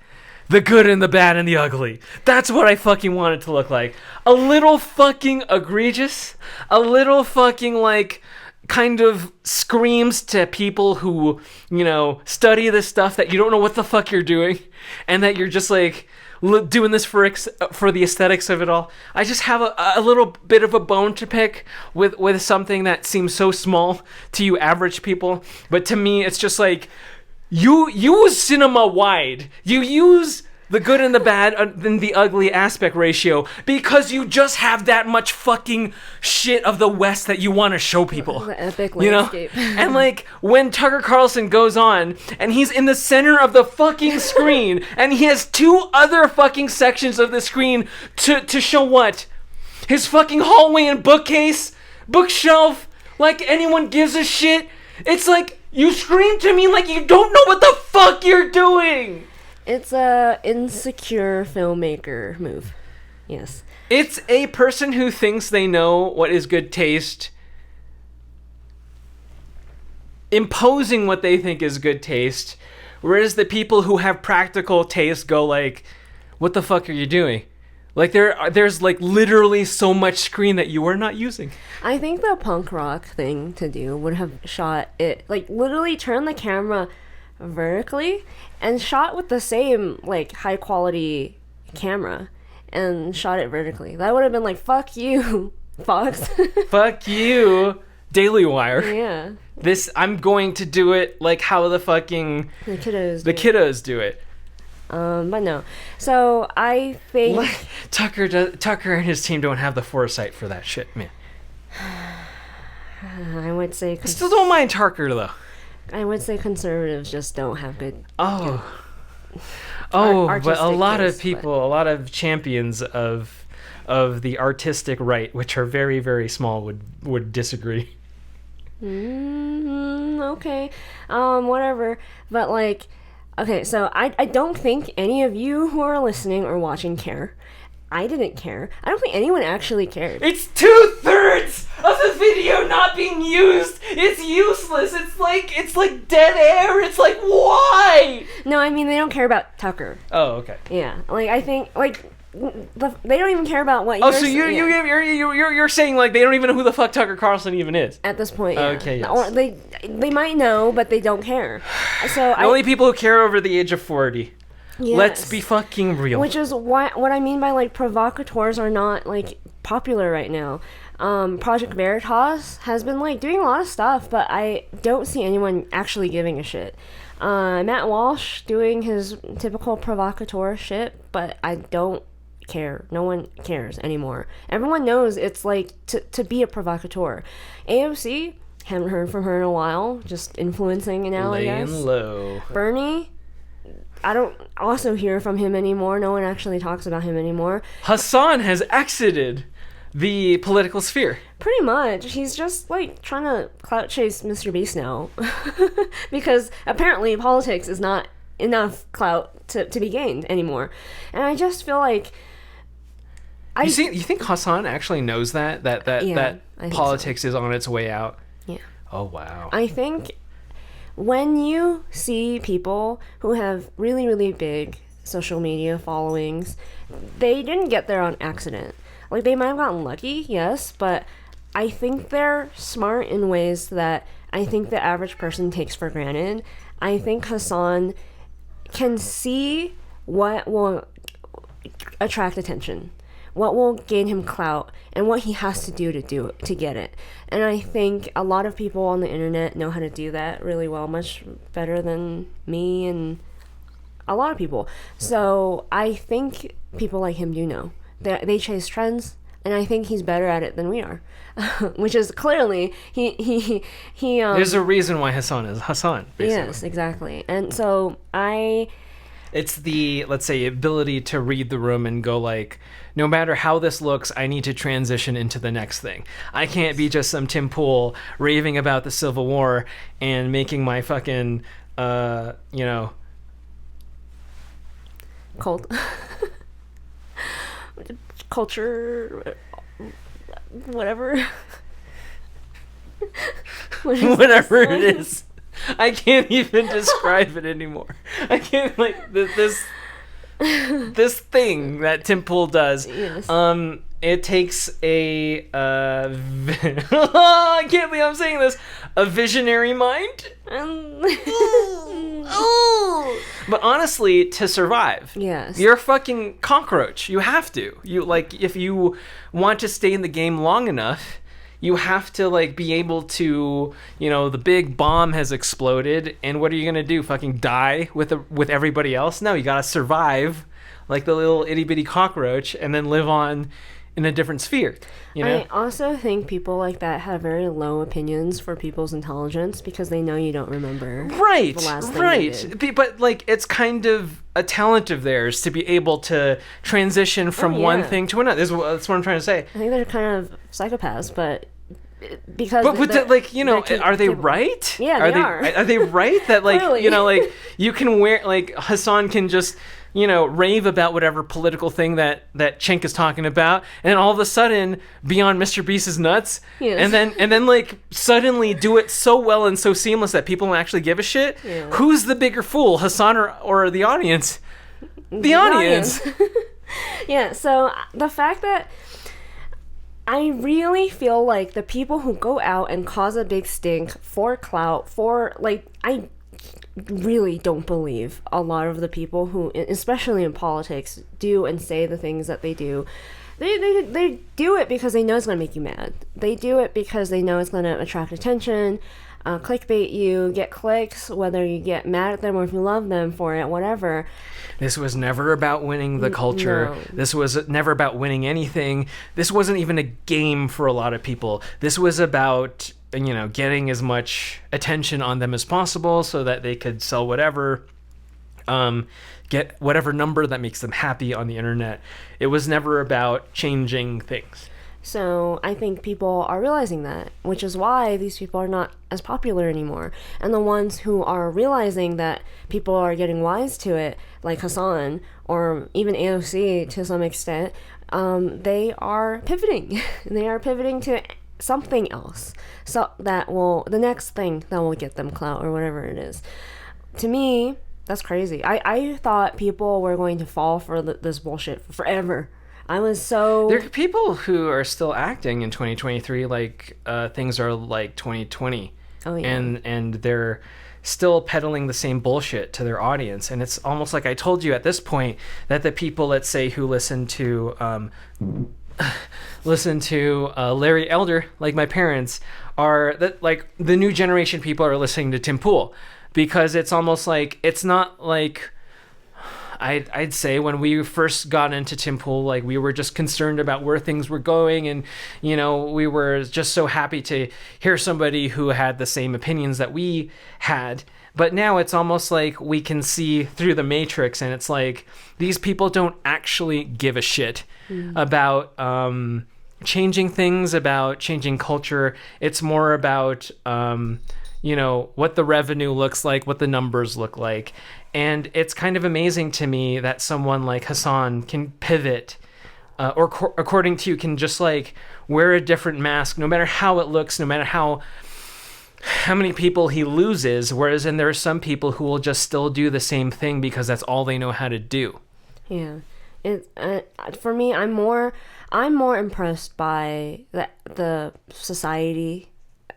Speaker 1: The good and the bad and the ugly. That's what I fucking want it to look like. A little fucking egregious. A little fucking like kind of screams to people who, you know, study this stuff that you don't know what the fuck you're doing, and that you're just like doing this for the aesthetics of it all. I just have a little bit of a bone to pick with something that seems so small to you average people, but to me it's just like, you use cinema wide. You use the good and the bad and the ugly aspect ratio because you just have that much fucking shit of the West that you want to show people.
Speaker 2: The epic landscape.
Speaker 1: You know? And like when Tucker Carlson goes on and he's in the center of the fucking screen and he has 2 other fucking sections of the screen to show what? His fucking hallway and bookshelf, like anyone gives a shit. It's like, you scream to me like you don't know what the fuck you're doing.
Speaker 2: It's a insecure filmmaker move. Yes.
Speaker 1: It's a person who thinks they know what is good taste, imposing what they think is good taste, whereas the people who have practical taste go like, what the fuck are you doing? Like there's like literally so much screen that you are not using.
Speaker 2: I think the punk rock thing to do would have shot it, like literally turn the camera vertically and shot with the same like high quality camera and shot it vertically. That would have been like, fuck you, Fox.
Speaker 1: Fuck you, Daily Wire.
Speaker 2: Yeah.
Speaker 1: I'm going to do it like how the fucking
Speaker 2: the
Speaker 1: kiddos do it.
Speaker 2: But no. So I think
Speaker 1: Tucker and his team don't have the foresight for that shit, man.
Speaker 2: I would say
Speaker 1: I still don't mind Tucker though.
Speaker 2: I would say conservatives just don't have good.
Speaker 1: But a lot of people, a lot of champions of the artistic right, which are very, very small, would disagree.
Speaker 2: Okay. Whatever. But like, okay, so I don't think any of you who are listening or watching care. I didn't care. I don't think anyone actually cared.
Speaker 1: It's 2/3 of the video not being used. It's useless. It's like dead air. It's like, why?
Speaker 2: No, I mean they don't care about Tucker.
Speaker 1: Oh, okay.
Speaker 2: Yeah, like I think like they don't even care about what.
Speaker 1: So you're saying like they don't even know who the fuck Tucker Carlson even is
Speaker 2: at this point. Yeah.
Speaker 1: Okay. Yes.
Speaker 2: Or they might know, but they don't care. So
Speaker 1: only people who care over the age of 40. Let's be fucking real.
Speaker 2: Which is what I mean by like provocateurs are not like popular right now. Project Veritas has been like doing a lot of stuff, but I don't see anyone actually giving a shit. Matt Walsh doing his typical provocateur shit, but I don't care. No one cares anymore. Everyone knows it's like to be a provocateur. AOC, haven't heard from her in a while, just influencing now, I guess.
Speaker 1: Laying low.
Speaker 2: Bernie, I don't also hear from him anymore. No one actually talks about him anymore.
Speaker 1: Hassan has exited the political sphere.
Speaker 2: Pretty much. He's just like trying to clout chase Mr. Beast now. Because apparently politics is not enough clout to be gained anymore. And I just feel like
Speaker 1: You think Hassan actually knows that politics is on its way out?
Speaker 2: Yeah.
Speaker 1: Oh wow.
Speaker 2: I think when you see people who have really, really big social media followings, they didn't get there on accident. Like, they might have gotten lucky, yes, but I think they're smart in ways that I think the average person takes for granted. I think Hassan can see what will attract attention, what will gain him clout, and what he has to do to get it. And I think a lot of people on the internet know how to do that really well, much better than me and a lot of people. So I think people like him do know. They chase trends, and I think he's better at it than we are. Which is clearly he
Speaker 1: there's a reason why Hassan is Hassan, basically.
Speaker 2: Yes, exactly. And so
Speaker 1: it's the, let's say, ability to read the room and go like, no matter how this looks, I need to transition into the next thing. I can't be just some Tim Pool raving about the Civil War and making my fucking
Speaker 2: cult culture whatever
Speaker 1: whatever it is. I can't even describe it anymore. I can't, like, this thing that Tim Pool does.
Speaker 2: Yes.
Speaker 1: It takes a I can't believe I'm saying this, a visionary mind. But honestly, to survive,
Speaker 2: yes,
Speaker 1: you're a fucking cockroach. You have to. You, like, if you want to stay in the game long enough, you have to, like, be able to, the big bomb has exploded, and what are you gonna do? Fucking die with everybody else? No, you gotta survive like the little itty bitty cockroach and then live on in a different sphere.
Speaker 2: I also think people like that have very low opinions for people's intelligence because they know you don't remember the last thing they did.
Speaker 1: But, like, it's kind of a talent of theirs to be able to transition from one thing to another. That's what I'm trying to say.
Speaker 2: I think they're kind of psychopaths, but because
Speaker 1: are they right?
Speaker 2: Yeah, they are.
Speaker 1: Are they right that, like,
Speaker 2: Clearly.
Speaker 1: like, you can wear, like, Hassan can just rave about whatever political thing that Chink is talking about, and all of a sudden be on Mr. Beast's nuts,
Speaker 2: yes.
Speaker 1: and then like suddenly do it so well and so seamless that people don't actually give a shit.
Speaker 2: Yeah.
Speaker 1: Who's the bigger fool, Hassan or the audience? The audience.
Speaker 2: Yeah. So the fact that I really feel like the people who go out and cause a big stink for clout, I really don't believe a lot of the people who, especially in politics, do and say the things that they do. They do it because they know it's going to make you mad. They do it because they know it's going to attract attention, clickbait you, get clicks, whether you get mad at them or if you love them for it, whatever.
Speaker 1: This was never about winning the culture.
Speaker 2: No.
Speaker 1: This was never about winning anything. This wasn't even a game for a lot of people. This was about, getting as much attention on them as possible so that they could sell whatever, get whatever number that makes them happy on the internet. It was never about changing things.
Speaker 2: So I think people are realizing that, which is why these people are not as popular anymore. And the ones who are realizing that people are getting wise to it, like Hassan or even AOC to some extent, they are pivoting. They are pivoting to something else, so the next thing that will get them clout or whatever it is. To me, that's crazy. I thought people were going to fall for this bullshit forever. There are people who are still acting in 2023 like things are like 2020.
Speaker 1: Oh yeah. And they're still peddling the same bullshit to their audience. And it's almost like I told you at this point that the people, let's say, who listen to Larry Elder, like my parents, are that like the new generation people are listening to Tim Pool, because it's almost like it's not like I'd say when we first got into Tim Pool, like we were just concerned about where things were going, and you know, we were just so happy to hear somebody who had the same opinions that we had. But now it's almost like we can see through the matrix, and it's like these people don't actually give a shit about changing things, about changing culture. It's more about you know, what the revenue looks like, what the numbers look like. And it's kind of amazing to me that someone like Hassan can pivot, or according to you, can just like wear a different mask, no matter how it looks, no matter how many people he loses. Whereas then there are some people who will just still do the same thing because that's all they know how to do.
Speaker 2: Yeah. For me, I'm more impressed by the society,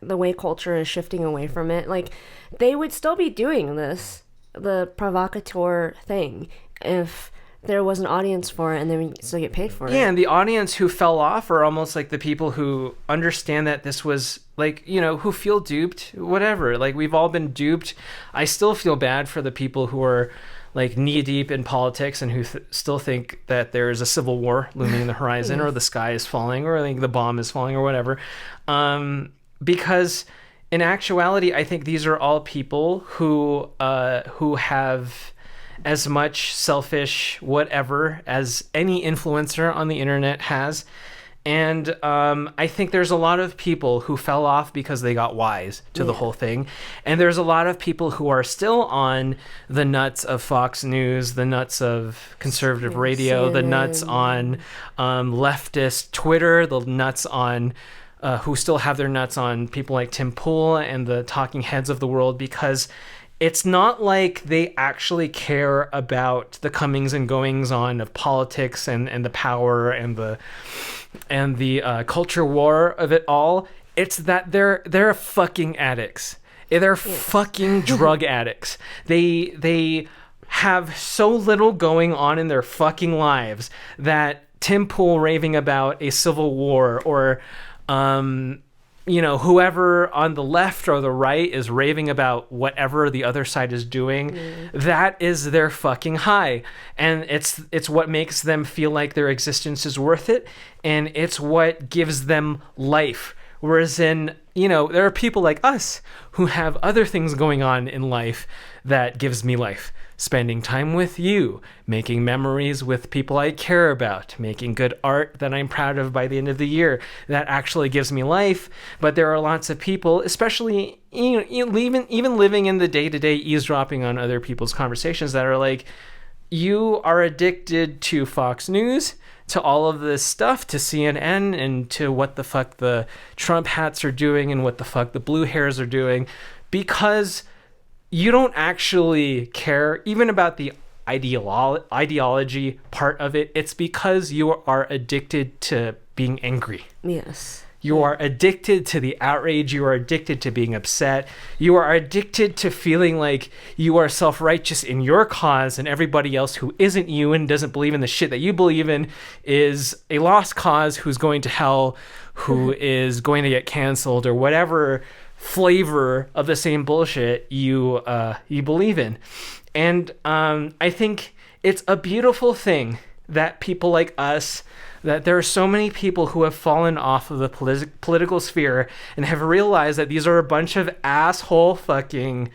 Speaker 2: the way culture is shifting away from it. Like, they would still be doing this, the provocateur thing, if there was an audience for it and they would still get paid for it.
Speaker 1: Yeah, and the audience who fell off are almost like the people who understand that this was, like, you know, who feel duped, whatever. Like, we've all been duped. I still feel bad for the people who are, like, knee-deep in politics and who still think that there is a civil war looming in the horizon, or the sky is falling, or like the bomb is falling, or whatever. Because in actuality, I think these are all people who have as much selfish whatever as any influencer on the internet has. And I think there's a lot of people who fell off because they got wise to the whole thing. And there's a lot of people who are still on the nuts of Fox News, the nuts of conservative radio, the nuts on leftist Twitter, the nuts on who still have their nuts on people like Tim Pool and the talking heads of the world, because it's not like they actually care about the comings and goings on of politics and the power and the culture war of it all. It's that they're fucking addicts. They're fucking drug addicts. They have so little going on in their fucking lives that Tim Pool raving about a civil war, or you know, whoever on the left or the right is raving about whatever the other side is doing, that is their fucking high. And it's what makes them feel like their existence is worth it, and it's what gives them life. Whereas in, you know, there are people like us who have other things going on in life that gives me life. Spending time with you, making memories with people I care about, making good art that I'm proud of by the end of the year, that actually gives me life. But there are lots of people, especially even living in the day-to-day, eavesdropping on other people's conversations, that are like, you are addicted to Fox News, to all of this stuff, to CNN, and to what the fuck the Trump hats are doing and what the fuck the blue hairs are doing, because you don't actually care even about the ideology part of it. It's because you are addicted to being angry.
Speaker 2: Yes.
Speaker 1: You are addicted to the outrage. You are addicted to being upset. You are addicted to feeling like you are self-righteous in your cause, and everybody else who isn't you and doesn't believe in the shit that you believe in is a lost cause, who's going to hell, who is going to get canceled, or whatever flavor of the same bullshit you believe in. And I think it's a beautiful thing that people like us, that there are so many people who have fallen off of the political sphere and have realized that these are a bunch of asshole fucking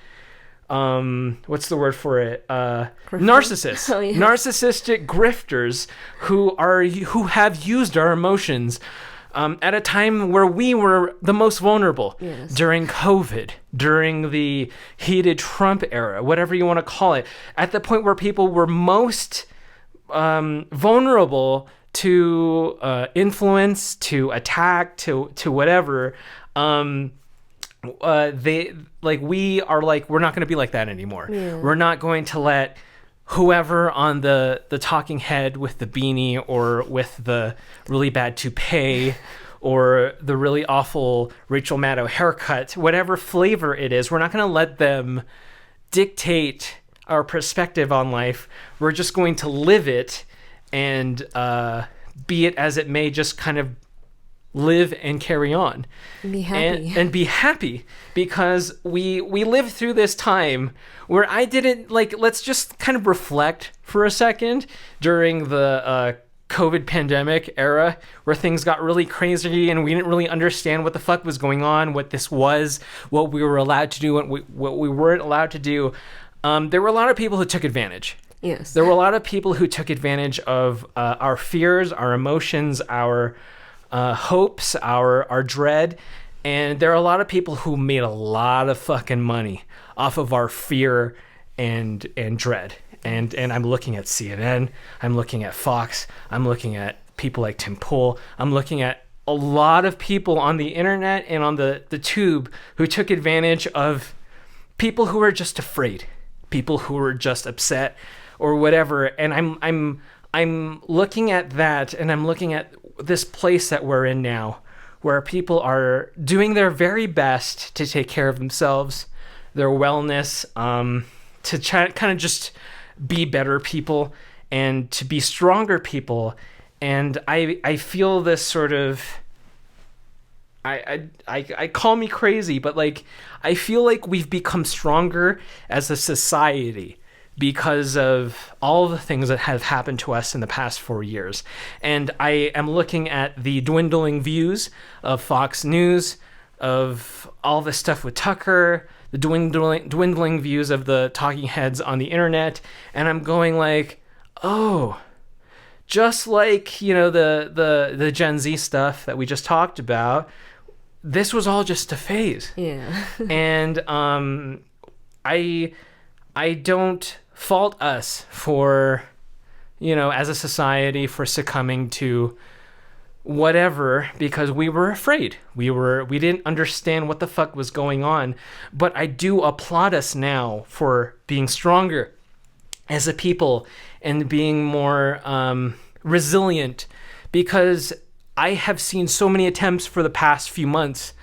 Speaker 1: what's the word for it? Narcissists.
Speaker 2: Oh, yeah.
Speaker 1: Narcissistic grifters who have used our emotions at a time where we were the most vulnerable.
Speaker 2: Yes.
Speaker 1: During COVID, during the heated Trump era, whatever you want to call it, at the point where people were most vulnerable to influence, to attack, to whatever. They like, we are like, we're not going to be like that anymore.
Speaker 2: Yeah.
Speaker 1: We're not going to let whoever on the talking head with the beanie, or with the really bad toupee, or the really awful Rachel Maddow haircut, whatever flavor it is. We're not going to let them dictate our perspective on life. We're just going to live it and be it as it may, just kind of live and carry on.
Speaker 2: Be happy.
Speaker 1: And be happy, because we lived through this time where I didn't, like, let's just kind of reflect for a second during the COVID pandemic era, where things got really crazy and we didn't really understand what the fuck was going on, what this was, what we were allowed to do, and what we weren't allowed to do. There were a lot of people who took advantage.
Speaker 2: Yes.
Speaker 1: There were a lot of people who took advantage of our fears, our emotions, our hopes, our dread. And there are a lot of people who made a lot of fucking money off of our fear and dread. And I'm looking at CNN, I'm looking at Fox, I'm looking at people like Tim Pool, I'm looking at a lot of people on the internet and on the tube who took advantage of people who were just afraid, people who were just upset or whatever. And I'm looking at that, and I'm looking at this place that we're in now, where people are doing their very best to take care of themselves, their wellness, to kind of just be better people and to be stronger people. And I feel this sort of, I call me crazy, but like, I feel like we've become stronger as a society because of all the things that have happened to us in the past 4 years. And I am looking at the dwindling views of Fox News, of all this stuff with Tucker, the dwindling views of the talking heads on the internet, and I'm going like, oh, just like, you know, the Gen Z stuff that we just talked about, this was all just a phase.
Speaker 2: Yeah.
Speaker 1: And I don't fault us for, you know, as a society, for succumbing to whatever, because we were afraid. We didn't understand what the fuck was going on. But I do applaud us now for being stronger as a people and being more resilient, because I have seen so many attempts for the past few months,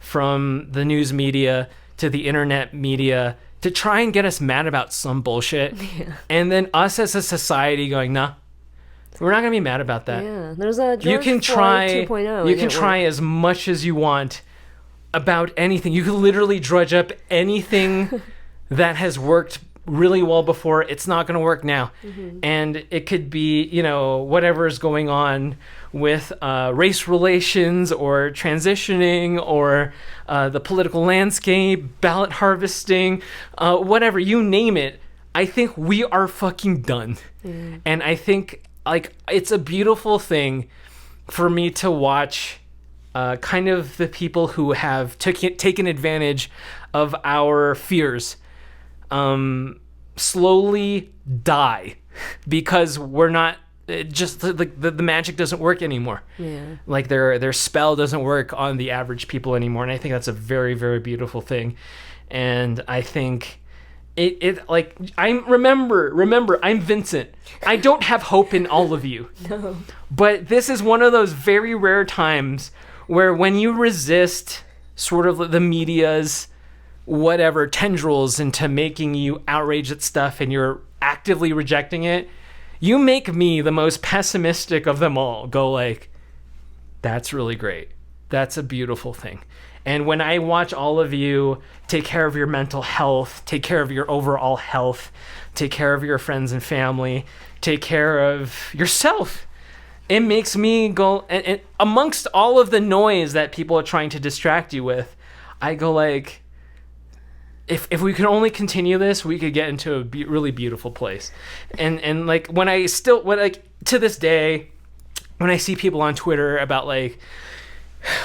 Speaker 1: from the news media to the internet media, to try and get us mad about some bullshit. Yeah. And then us as a society going, nah, we're not going to be mad about that.
Speaker 2: Yeah, there's a George
Speaker 1: you can
Speaker 2: Floyd
Speaker 1: try
Speaker 2: 2.0.
Speaker 1: You can try as much as you want about anything. You can literally drudge up anything that has worked really well before. It's not going to work now. Mm-hmm. And it could be, you know, whatever is going on with race relations or transitioning or the political landscape, ballot harvesting, whatever, you name it. I think we are fucking done. Mm. And I think, like, it's a beautiful thing for me to watch kind of the people who have taken advantage of our fears slowly die, because we're not, just like the magic doesn't work anymore. Yeah. Like their spell doesn't work on the average people anymore. And I think that's a very, very beautiful thing. And I think it like, remember, I'm Vincent. I don't have hope in all of you. No. But this is one of those very rare times where, when you resist sort of the media's whatever tendrils into making you outraged at stuff, and you're actively rejecting it, you make me, the most pessimistic of them all, go like, that's really great. That's a beautiful thing. And when I watch all of you take care of your mental health, take care of your overall health, take care of your friends and family, take care of yourself, it makes me go, and amongst all of the noise that people are trying to distract you with, I go like, if we could only continue this, we could get into a really beautiful place. And like, when to this day, when I see people on Twitter about like,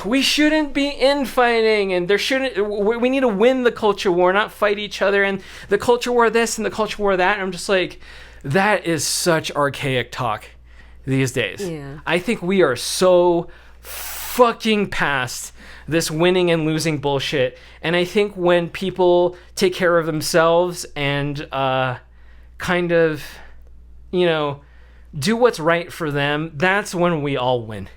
Speaker 1: we shouldn't be infighting, and we need to win the culture war, not fight each other, and the culture war this and the culture war that, and I'm just like, that is such archaic talk these days. Yeah. I think we are so fucking past this winning and losing bullshit. And I think when people take care of themselves and kind of, you know, do what's right for them, that's when we all win.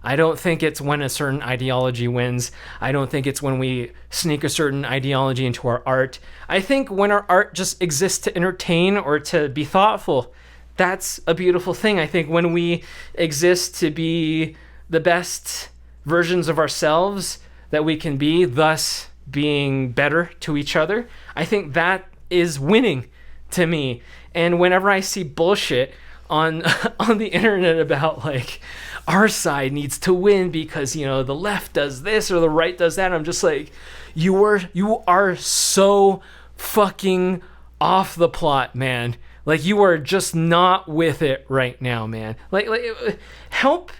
Speaker 1: I don't think it's when a certain ideology wins. I don't think it's when we sneak a certain ideology into our art. I think when our art just exists to entertain or to be thoughtful, that's a beautiful thing. I think when we exist to be the best versions of ourselves that we can be, thus being better to each other, I think that is winning to me. And whenever I see bullshit on on the internet about like our side needs to win because, you know, the left does this or the right does that, I'm just like, you are so fucking off the plot, man. Like, you are just not with it right now, man. Like help.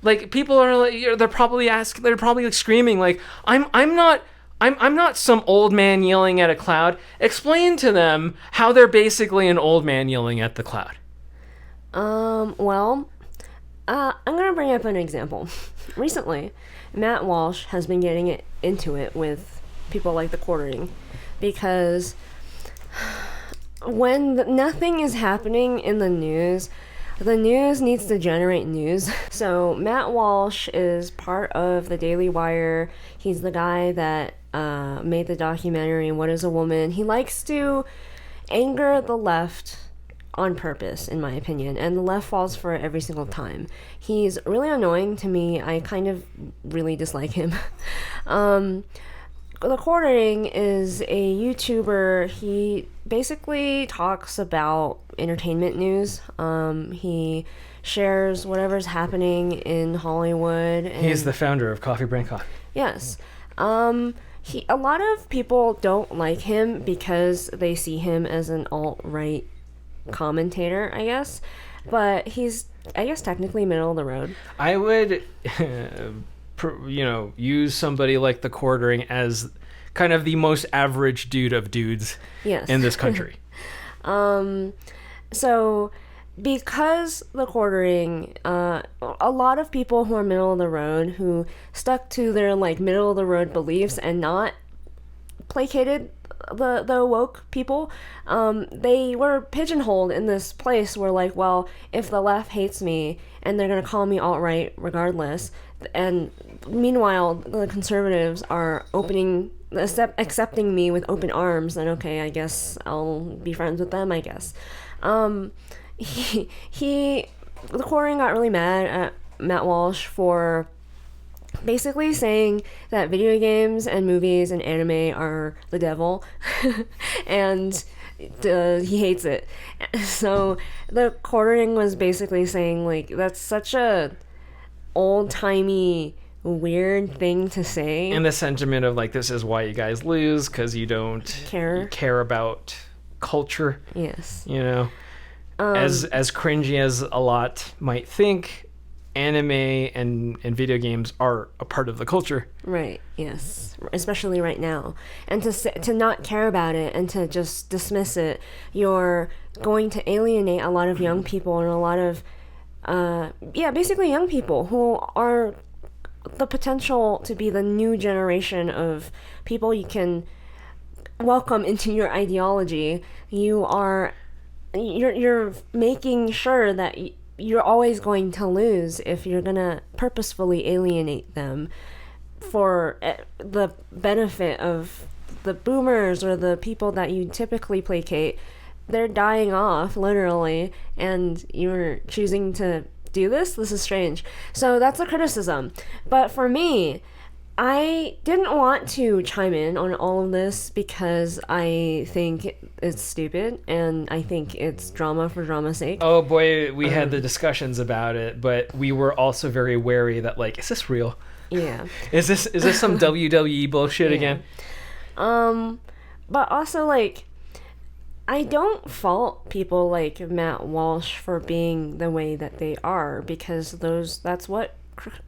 Speaker 1: Like, people are like, they're probably like screaming like, I'm not some old man yelling at a cloud. Explain to them how they're basically an old man yelling at the cloud.
Speaker 2: Well, I'm gonna bring up an example. Recently, Matt Walsh has been getting into it with people like the Quartering, because when nothing is happening in the news needs to generate news. So Matt Walsh is part of the Daily Wire. He's the guy that made the documentary What is a Woman. He likes to anger the left on purpose, in my opinion, and the left falls for it every single time. He's really annoying to me. I kind of really dislike him. The Quartering is a YouTuber. He basically talks about entertainment news. He shares whatever's happening in Hollywood. And
Speaker 1: He's the founder of Coffee Brand Coffee.
Speaker 2: Yes. A lot of people don't like him because they see him as an alt-right commentator, I guess. But he's, I guess, technically middle of the road.
Speaker 1: I would, use somebody like the Quartering as kind of the most average dude of dudes in this country.
Speaker 2: So because the Quartering, a lot of people who are middle of the road, who stuck to their like middle of the road beliefs and not placated the woke people, they were pigeonholed in this place where, like, well, if the left hates me and they're gonna call me alt-right regardless, and meanwhile the conservatives are accepting me with open arms, then okay, I guess I'll be friends with them, I guess. The Quartering got really mad at Matt Walsh for basically saying that video games and movies and anime are the devil, and he hates it. So the Quartering was basically saying, like, that's such a old-timey weird thing to say.
Speaker 1: And the sentiment of like, this is why you guys lose, because you don't care about culture.
Speaker 2: Yes.
Speaker 1: You know, as cringy as a lot might think, anime and video games are a part of the culture. Right.
Speaker 2: Yes. Especially right now. And to not care about it and to just dismiss it, you're going to alienate a lot of young people and a lot of basically young people who are the potential to be the new generation of people you can welcome into your ideology. You're making sure that you're always going to lose if you're gonna purposefully alienate them for the benefit of the boomers or the people that you typically placate. They're dying off, literally, and you're choosing to do this? This is strange. So that's a criticism. But for me, I didn't want to chime in on all of this because I think it's stupid and I think it's drama for drama's sake.
Speaker 1: Oh boy, we had the discussions about it, but we were also very wary that, like, is this real?
Speaker 2: Yeah.
Speaker 1: Is this some WWE bullshit again?
Speaker 2: But also, like, I don't fault people like Matt Walsh for being the way that they are, because that's what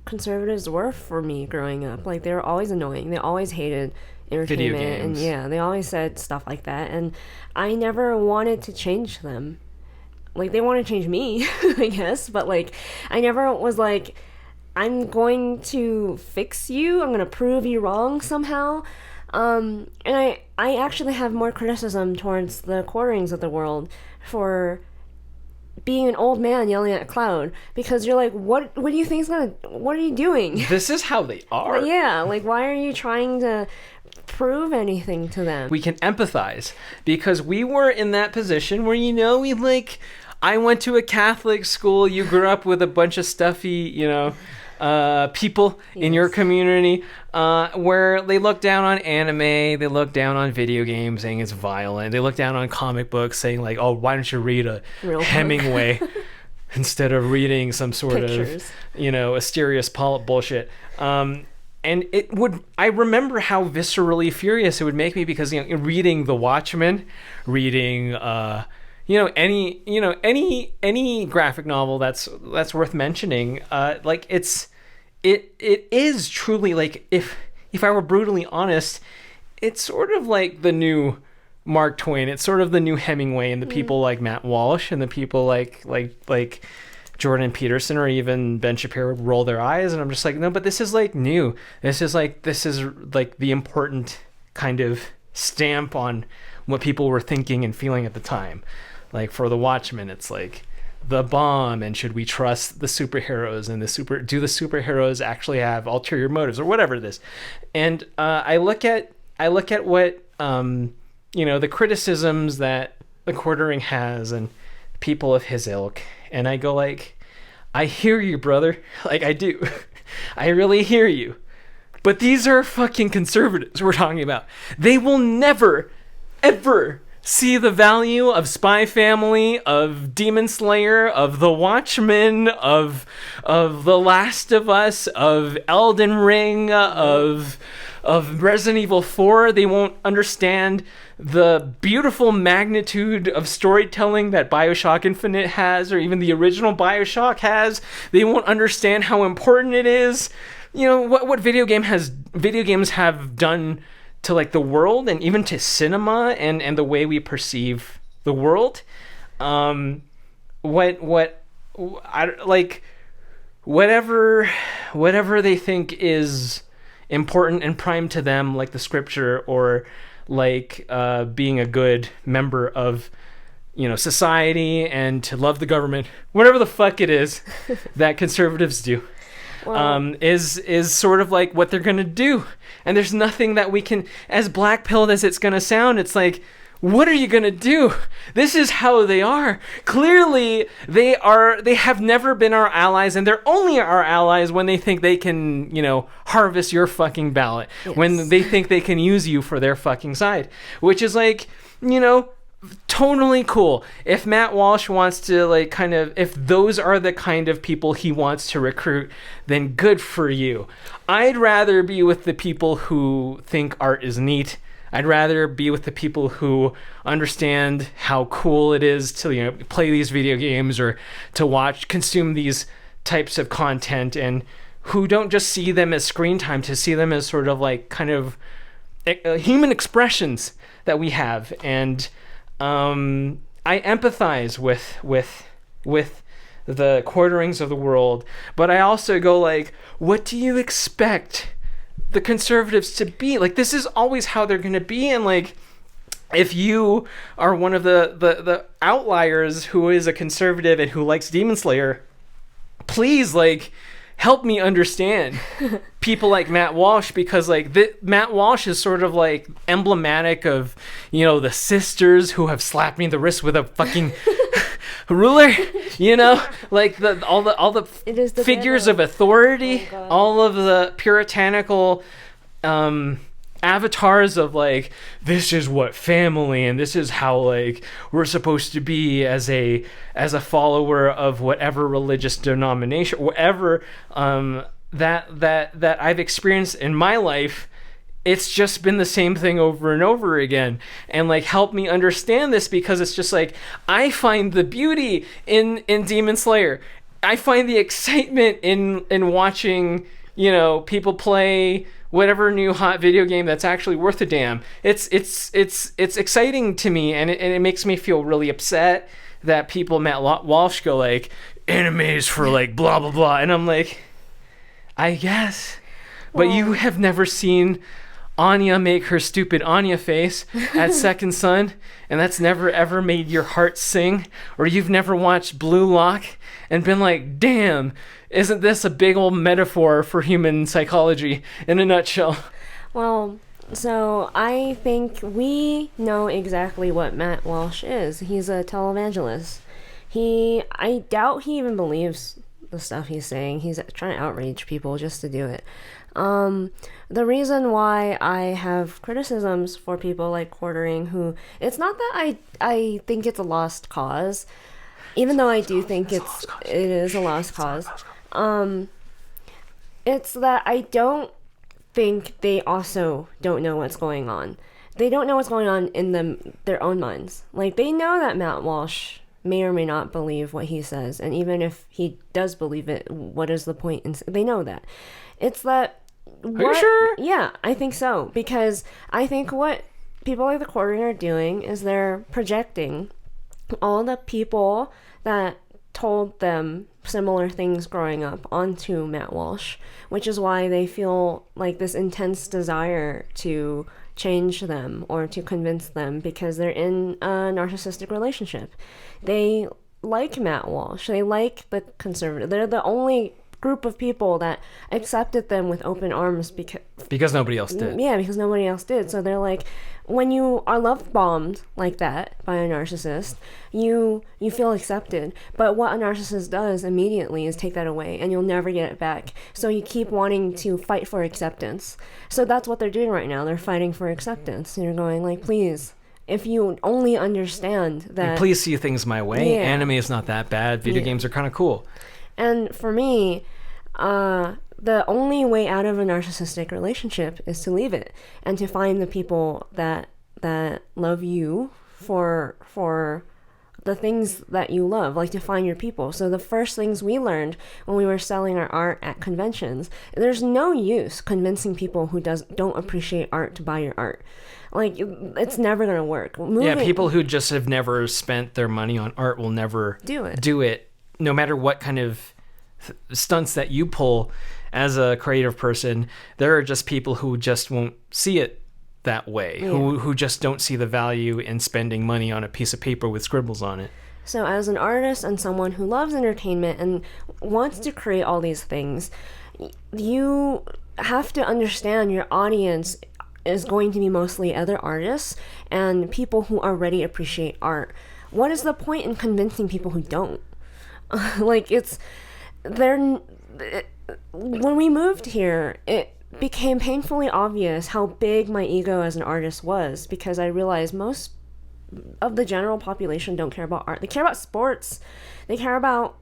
Speaker 2: conservatives were for me growing up. Like, they were always annoying. They always hated entertainment. Video games. And they always said stuff like that. And I never wanted to change them. Like, they want to change me, I guess. But, like, I never was like, I'm going to fix you. I'm going to prove you wrong somehow. And I actually have more criticism towards the Quarterings of the world for being an old man yelling at a cloud, because you're like, what do you think is gonna, what are you doing?
Speaker 1: This is how they are.
Speaker 2: But yeah, like, why are you trying to prove anything to them?
Speaker 1: We can empathize because we were in that position where, we like, I went to a Catholic school, you grew up with a bunch of stuffy, people in your community, where they look down on anime, they look down on video games saying it's violent, they look down on comic books saying like, oh, why don't you read a
Speaker 2: Real
Speaker 1: Hemingway instead of reading some sort
Speaker 2: Pictures.
Speaker 1: of, Asterius Polyp bullshit. And I remember how viscerally furious it would make me because, reading The Watchmen, reading, any graphic novel that's worth mentioning, like it is truly like, if I were brutally honest, it's sort of like the new Mark Twain. It's sort of the new Hemingway, and the people like Matt Walsh and the people like Jordan Peterson or even Ben Shapiro would roll their eyes, and I'm just like, no, but this is like new. This is like the important kind of stamp on what people were thinking and feeling at the time. Like for The Watchmen, it's like the bomb, and should we trust the superheroes, and do the superheroes actually have ulterior motives or whatever it is. And I look at what the criticisms that the Quartering has and people of his ilk, and I go like, I hear you, brother. Like, I do. I really hear you. But these are fucking conservatives we're talking about. They will never, ever see the value of Spy Family, of Demon Slayer, of The Watchmen, of The Last of Us, of Elden Ring, of Resident Evil 4. They won't understand the beautiful magnitude of storytelling that BioShock Infinite has, or even the original BioShock has. They won't understand how important it is. What video games have done to like the world, and even to cinema and the way we perceive the world. Whatever they think is important and prime to them, like the scripture, or like being a good member of society and to love the government, whatever the fuck it is that conservatives do. Well, is sort of like what they're gonna do, and there's nothing that we can, as black-pilled as it's gonna sound, it's like, what are you gonna do? This is how they are. Clearly, they have never been our allies, and they're only our allies when they think they can, harvest your fucking ballot. Yes. When they think they can use you for their fucking side, which is like, totally cool. If Matt Walsh wants to if those are the kind of people he wants to recruit, then good for you. I'd rather be with the people who think art is neat. I'd rather be with the people who understand how cool it is to play these video games, or to consume these types of content, and who don't just see them as screen time, to see them as sort of like kind of human expressions that we have. And I empathize with the Quarterings of the world, but I also go like, what do you expect the conservatives to be? Like, this is always how they're going to be. And like, if you are one of the outliers who is a conservative and who likes Demon Slayer, please help me understand people like Matt Walsh, because Matt Walsh is sort of like emblematic of the sisters who have slapped me in the wrist with a fucking ruler, like all the figures of authority, all of the puritanical avatars of like, this is what family, and this is how we're supposed to be as a follower of whatever religious denomination, whatever that I've experienced in my life. It's just been the same thing over and over again. And help me understand this, because it's just I find the beauty in Demon Slayer. I find the excitement in watching people play whatever new hot video game that's actually worth a damn. It's exciting to me, and it makes me feel really upset that people, Matt Walsh, go animes for blah blah blah, and I'm like, I guess, but you have never seen Anya make her stupid Anya face at Second Son, and that's never ever made your heart sing? Or you've never watched Blue Lock and been like, damn, isn't this a big old metaphor for human psychology in a nutshell?
Speaker 2: Well, so I think we know exactly what Matt Walsh is. He's a televangelist. I doubt he even believes the stuff he's saying. He's trying to outrage people just to do it. The reason why I have criticisms for people like Quartering, who, it's not that I think it's a lost cause, even though I do think it is a lost cause. It's that I don't think they also don't know what's going on. They don't know what's going on in their own minds. Like, they know that Matt Walsh may or may not believe what he says, and even if he does believe it, what is the point? They know that. It's that...
Speaker 1: Are you sure?
Speaker 2: Yeah, I think so. Because I think what people like the Quartering are doing is they're projecting all the people that told them similar things growing up onto Matt Walsh, which is why they feel like this intense desire to change them or to convince them, because they're in a narcissistic relationship. They like Matt Walsh. They like the conservative. They're the only group of people that accepted them with open arms
Speaker 1: because nobody else did.
Speaker 2: Yeah, because nobody else did. So they're like, when you are love bombed like that by a narcissist, you feel accepted. But what a narcissist does immediately is take that away, and you'll never get it back. So you keep wanting to fight for acceptance. So that's what they're doing right now. They're fighting for acceptance. And you're going like, please, if you only understand that...
Speaker 1: Please see things my way.
Speaker 2: Yeah.
Speaker 1: Anime is not that bad. Video games are kind of cool.
Speaker 2: And for me, the only way out of a narcissistic relationship is to leave it and to find the people that love you for the things that you love, like to find your people. So the first things we learned when we were selling our art at conventions, there's no use convincing people who don't appreciate art to buy your art. Like, it's never going to work.
Speaker 1: People who just have never spent their money on art will never do it, no matter what kind of stunts that you pull as a creative person. There are just people who just won't see it that way, who just don't see the value in spending money on a piece of paper with scribbles on it.
Speaker 2: So as an artist and someone who loves entertainment and wants to create all these things, you have to understand your audience is going to be mostly other artists and people who already appreciate art. What is the point in convincing people who don't? When we moved here, it became painfully obvious how big my ego as an artist was, because I realized most of the general population don't care about art. They care about sports, they care about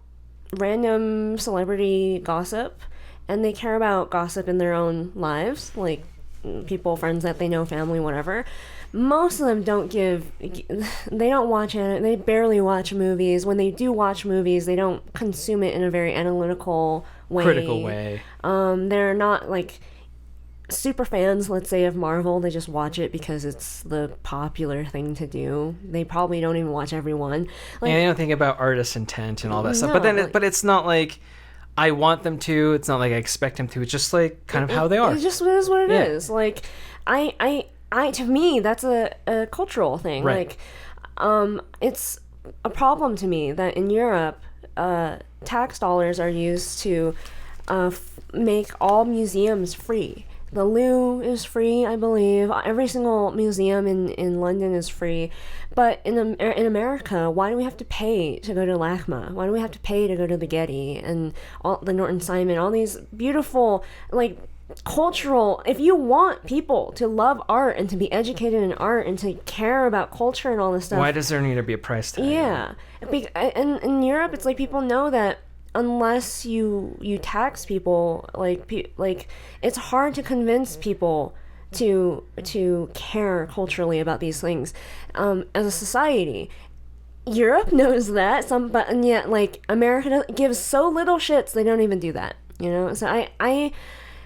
Speaker 2: random celebrity gossip, and they care about gossip in their own lives, like people, friends that they know, family, whatever. Most of them they don't watch it, they barely watch movies. When they do watch movies, they don't consume it in a very analytical way.
Speaker 1: Critical way.
Speaker 2: They're not like super fans, let's say, of Marvel. They just watch it because it's the popular thing to do. They probably don't even watch everyone.
Speaker 1: Like, and they don't think about artist intent and all that stuff. But then, but it's not like I want them to. It's not like I expect them to. It's just like kind of how they are.
Speaker 2: It just is what it is. Like, to me, that's a cultural thing.
Speaker 1: Right.
Speaker 2: Like, it's a problem to me that in Europe, tax dollars are used to make all museums free. The Louvre is free, I believe. Every single museum in London is free. But in America, why do we have to pay to go to LACMA? Why do we have to pay to go to the Getty and all the Norton Simon? All these beautiful, like, cultural... If you want people to love art and to be educated in art and to care about culture and all this stuff...
Speaker 1: Why does there need to be a price tag?
Speaker 2: Yeah. And in Europe, it's like people know that unless you tax people, like it's hard to convince people to care culturally about these things as a society. Europe knows that, and yet, like, America gives so little shits, they don't even do that, you know? So I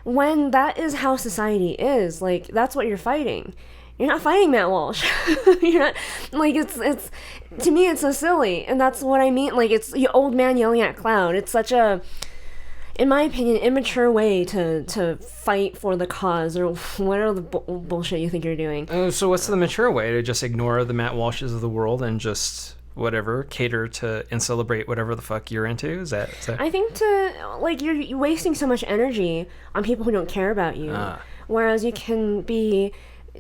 Speaker 2: when that is how society is, like, that's what you're fighting. You're not fighting Matt Walsh. You're not, like, it's to me, it's so silly. And that's what I mean. Like, it's the old man yelling at cloud. It's such a, in my opinion, immature way to fight for the cause or whatever the bullshit you think you're doing.
Speaker 1: So what's the mature way? To just ignore the Matt Walshes of the world and just whatever, cater to and celebrate whatever the fuck you're into? Is that...
Speaker 2: I think you're wasting so much energy on people who don't care about you. Whereas you can be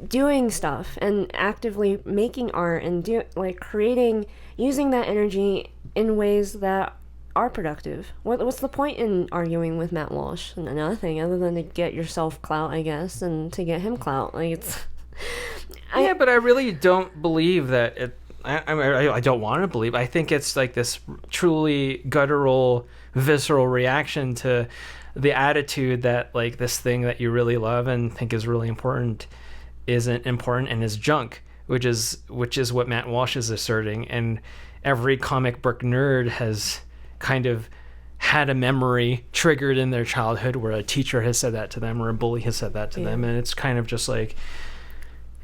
Speaker 2: doing stuff and actively making art and creating, using that energy in ways that are productive. What's the point in arguing with Matt Walsh? Nothing other than to get yourself clout, I guess, and to get him clout. Like, it's...
Speaker 1: Yeah, but I really don't believe that it... I don't want to believe. I think it's like this truly guttural, visceral reaction to the attitude that like this thing that you really love and think is really important isn't important and is junk, which is what Matt Walsh is asserting. And every comic book nerd has kind of had a memory triggered in their childhood where a teacher has said that to them or a bully has said that to them, and it's kind of just like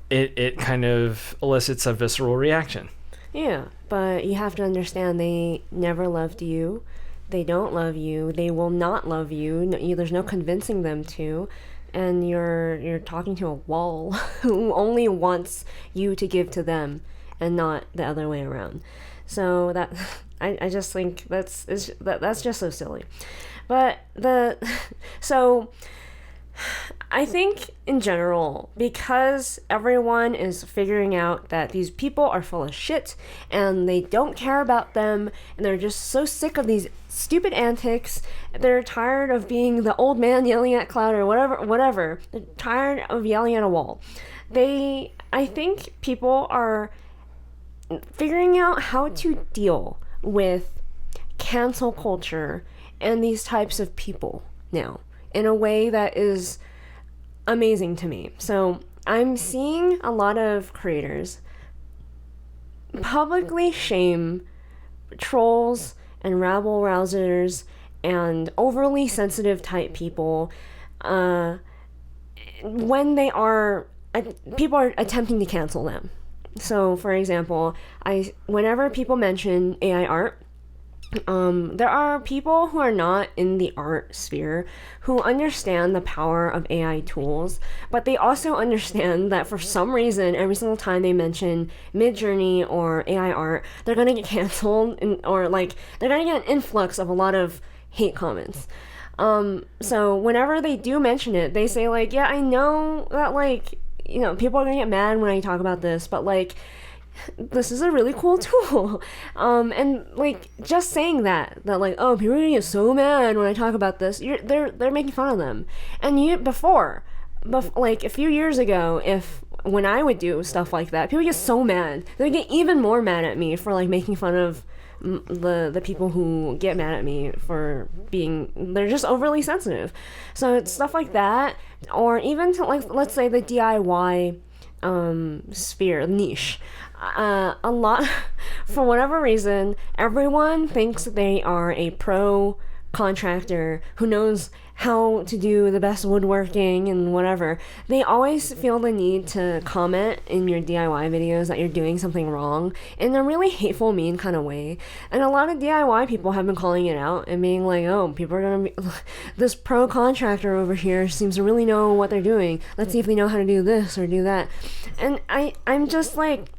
Speaker 1: it kind of elicits a visceral reaction.
Speaker 2: Yeah, but you have to understand they never loved you. They don't love you. They will not love you. There's no convincing them to. And you're talking to a wall who only wants you to give to them and not the other way around. So that I just think that's just so silly. But so I think in general, because everyone is figuring out that these people are full of shit and they don't care about them and they're just so sick of these stupid antics, they're tired of being the old man yelling at cloud or whatever. They're tired of yelling at a wall. I think people are figuring out how to deal with cancel culture and these types of people now in a way that is amazing to me. So I'm seeing a lot of creators publicly shame trolls and rabble rousers and overly sensitive type people when people are attempting to cancel them. So for example, whenever people mention AI art, there are people who are not in the art sphere who understand the power of AI tools, but they also understand that for some reason, every single time they mention Midjourney or AI art, they're gonna get canceled, or like they're gonna get an influx of a lot of hate comments. So whenever they do mention it, they say like, yeah, I know that like, people are gonna get mad when I talk about this, but like, this is a really cool tool. And like just saying that like, oh, people are gonna get so mad when I talk about this, they're making fun of them. And before like a few years ago, when I would do stuff like that, people get so mad. They would get even more mad at me for like making fun of the people who get mad at me for they're just overly sensitive. So it's stuff like that, or even to like, let's say the DIY sphere niche. A lot, for whatever reason, everyone thinks they are a pro contractor who knows how to do the best woodworking and whatever. They always feel the need to comment in your DIY videos that you're doing something wrong in a really hateful, mean kind of way. And a lot of DIY people have been calling it out and being like, oh, people are gonna be this pro contractor over here seems to really know what they're doing. Let's see if they know how to do this or do that. And I'm just like,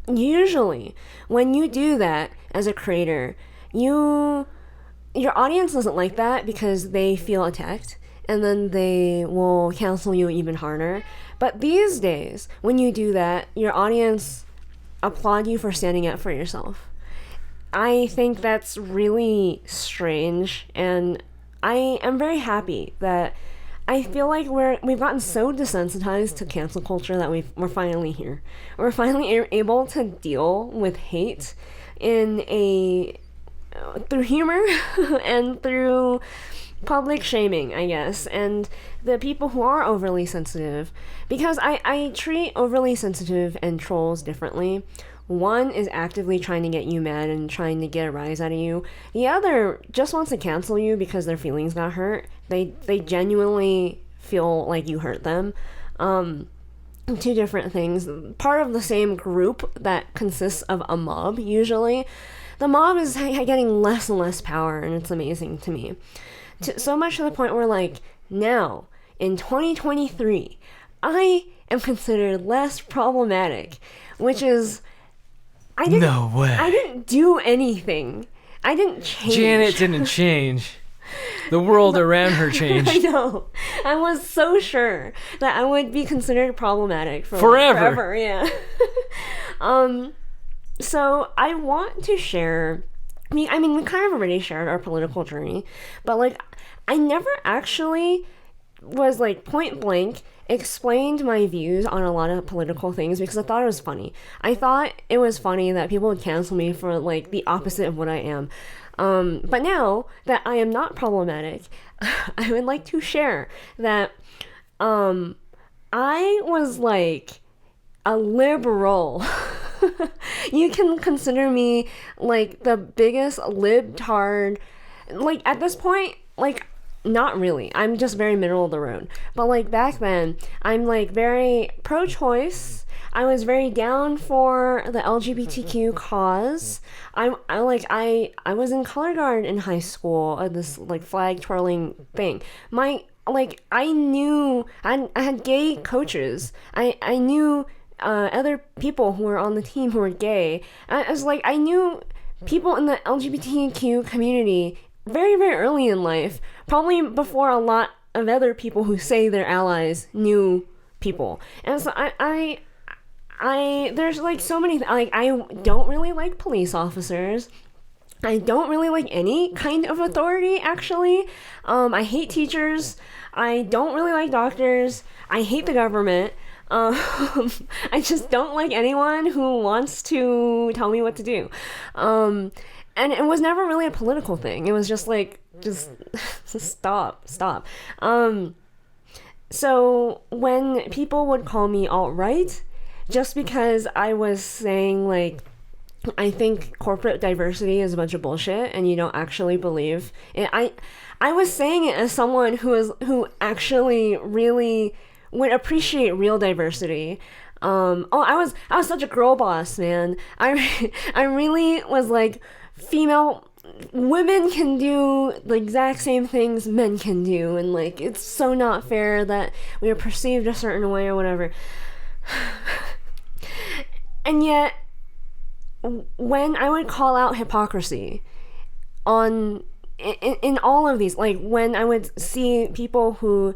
Speaker 2: usually when you do that as a creator, your audience doesn't like that because they feel attacked and then they will cancel you even harder. But these days, when you do that, your audience applaud you for standing up for yourself. I think that's really strange, and I am very happy that I feel like we've gotten so desensitized to cancel culture that we're finally here. We're finally able to deal with hate through humor and through public shaming, I guess, and the people who are overly sensitive, because I treat overly sensitive and trolls differently. One is actively trying to get you mad and trying to get a rise out of you. The other just wants to cancel you because their feelings got hurt. They genuinely feel like you hurt them. Two different things. Part of the same group that consists of a mob, usually. The mob is getting less and less power, and it's amazing to me. So much to the point where, like, now, in 2023, I am considered less problematic, which is...
Speaker 1: No way.
Speaker 2: I didn't do anything. I didn't change.
Speaker 1: Janet didn't change. The world around her changed.
Speaker 2: I know. I was so sure that I would be considered problematic for
Speaker 1: forever.
Speaker 2: Yeah. So I want to share. We kind of already shared our political journey, but like, I never actually was like point blank explained my views on a lot of political things because I thought it was funny. I thought it was funny that people would cancel me for like the opposite of what I am. But now that I am not problematic, I would like to share that I was like a liberal. You can consider me like the biggest libtard. Like at this point, like not really. I'm just very middle of the road. But like back then, I'm like very pro-choice. I was very down for the LGBTQ cause. I was in color guard in high school at this like flag twirling thing. I knew I had gay coaches. I knew other people who were on the team who were gay. I knew people in the LGBTQ community very, very early in life, probably before a lot of other people who say they're allies knew people. And so I there's like so many, like I don't really like police officers. I don't really like any kind of authority, actually. I hate teachers. I don't really like doctors. I hate the government. I just don't like anyone who wants to tell me what to do. And it was never really a political thing. It was just like, just stop. So when people would call me alt-right, just because I was saying like, I think corporate diversity is a bunch of bullshit and you don't actually believe it. I was saying it as someone who actually really would appreciate real diversity. I was such a girl boss, man. I really was like, women can do the exact same things men can do, and like it's so not fair that we are perceived a certain way or whatever. And yet when I would call out hypocrisy in all of these, like when I would see people who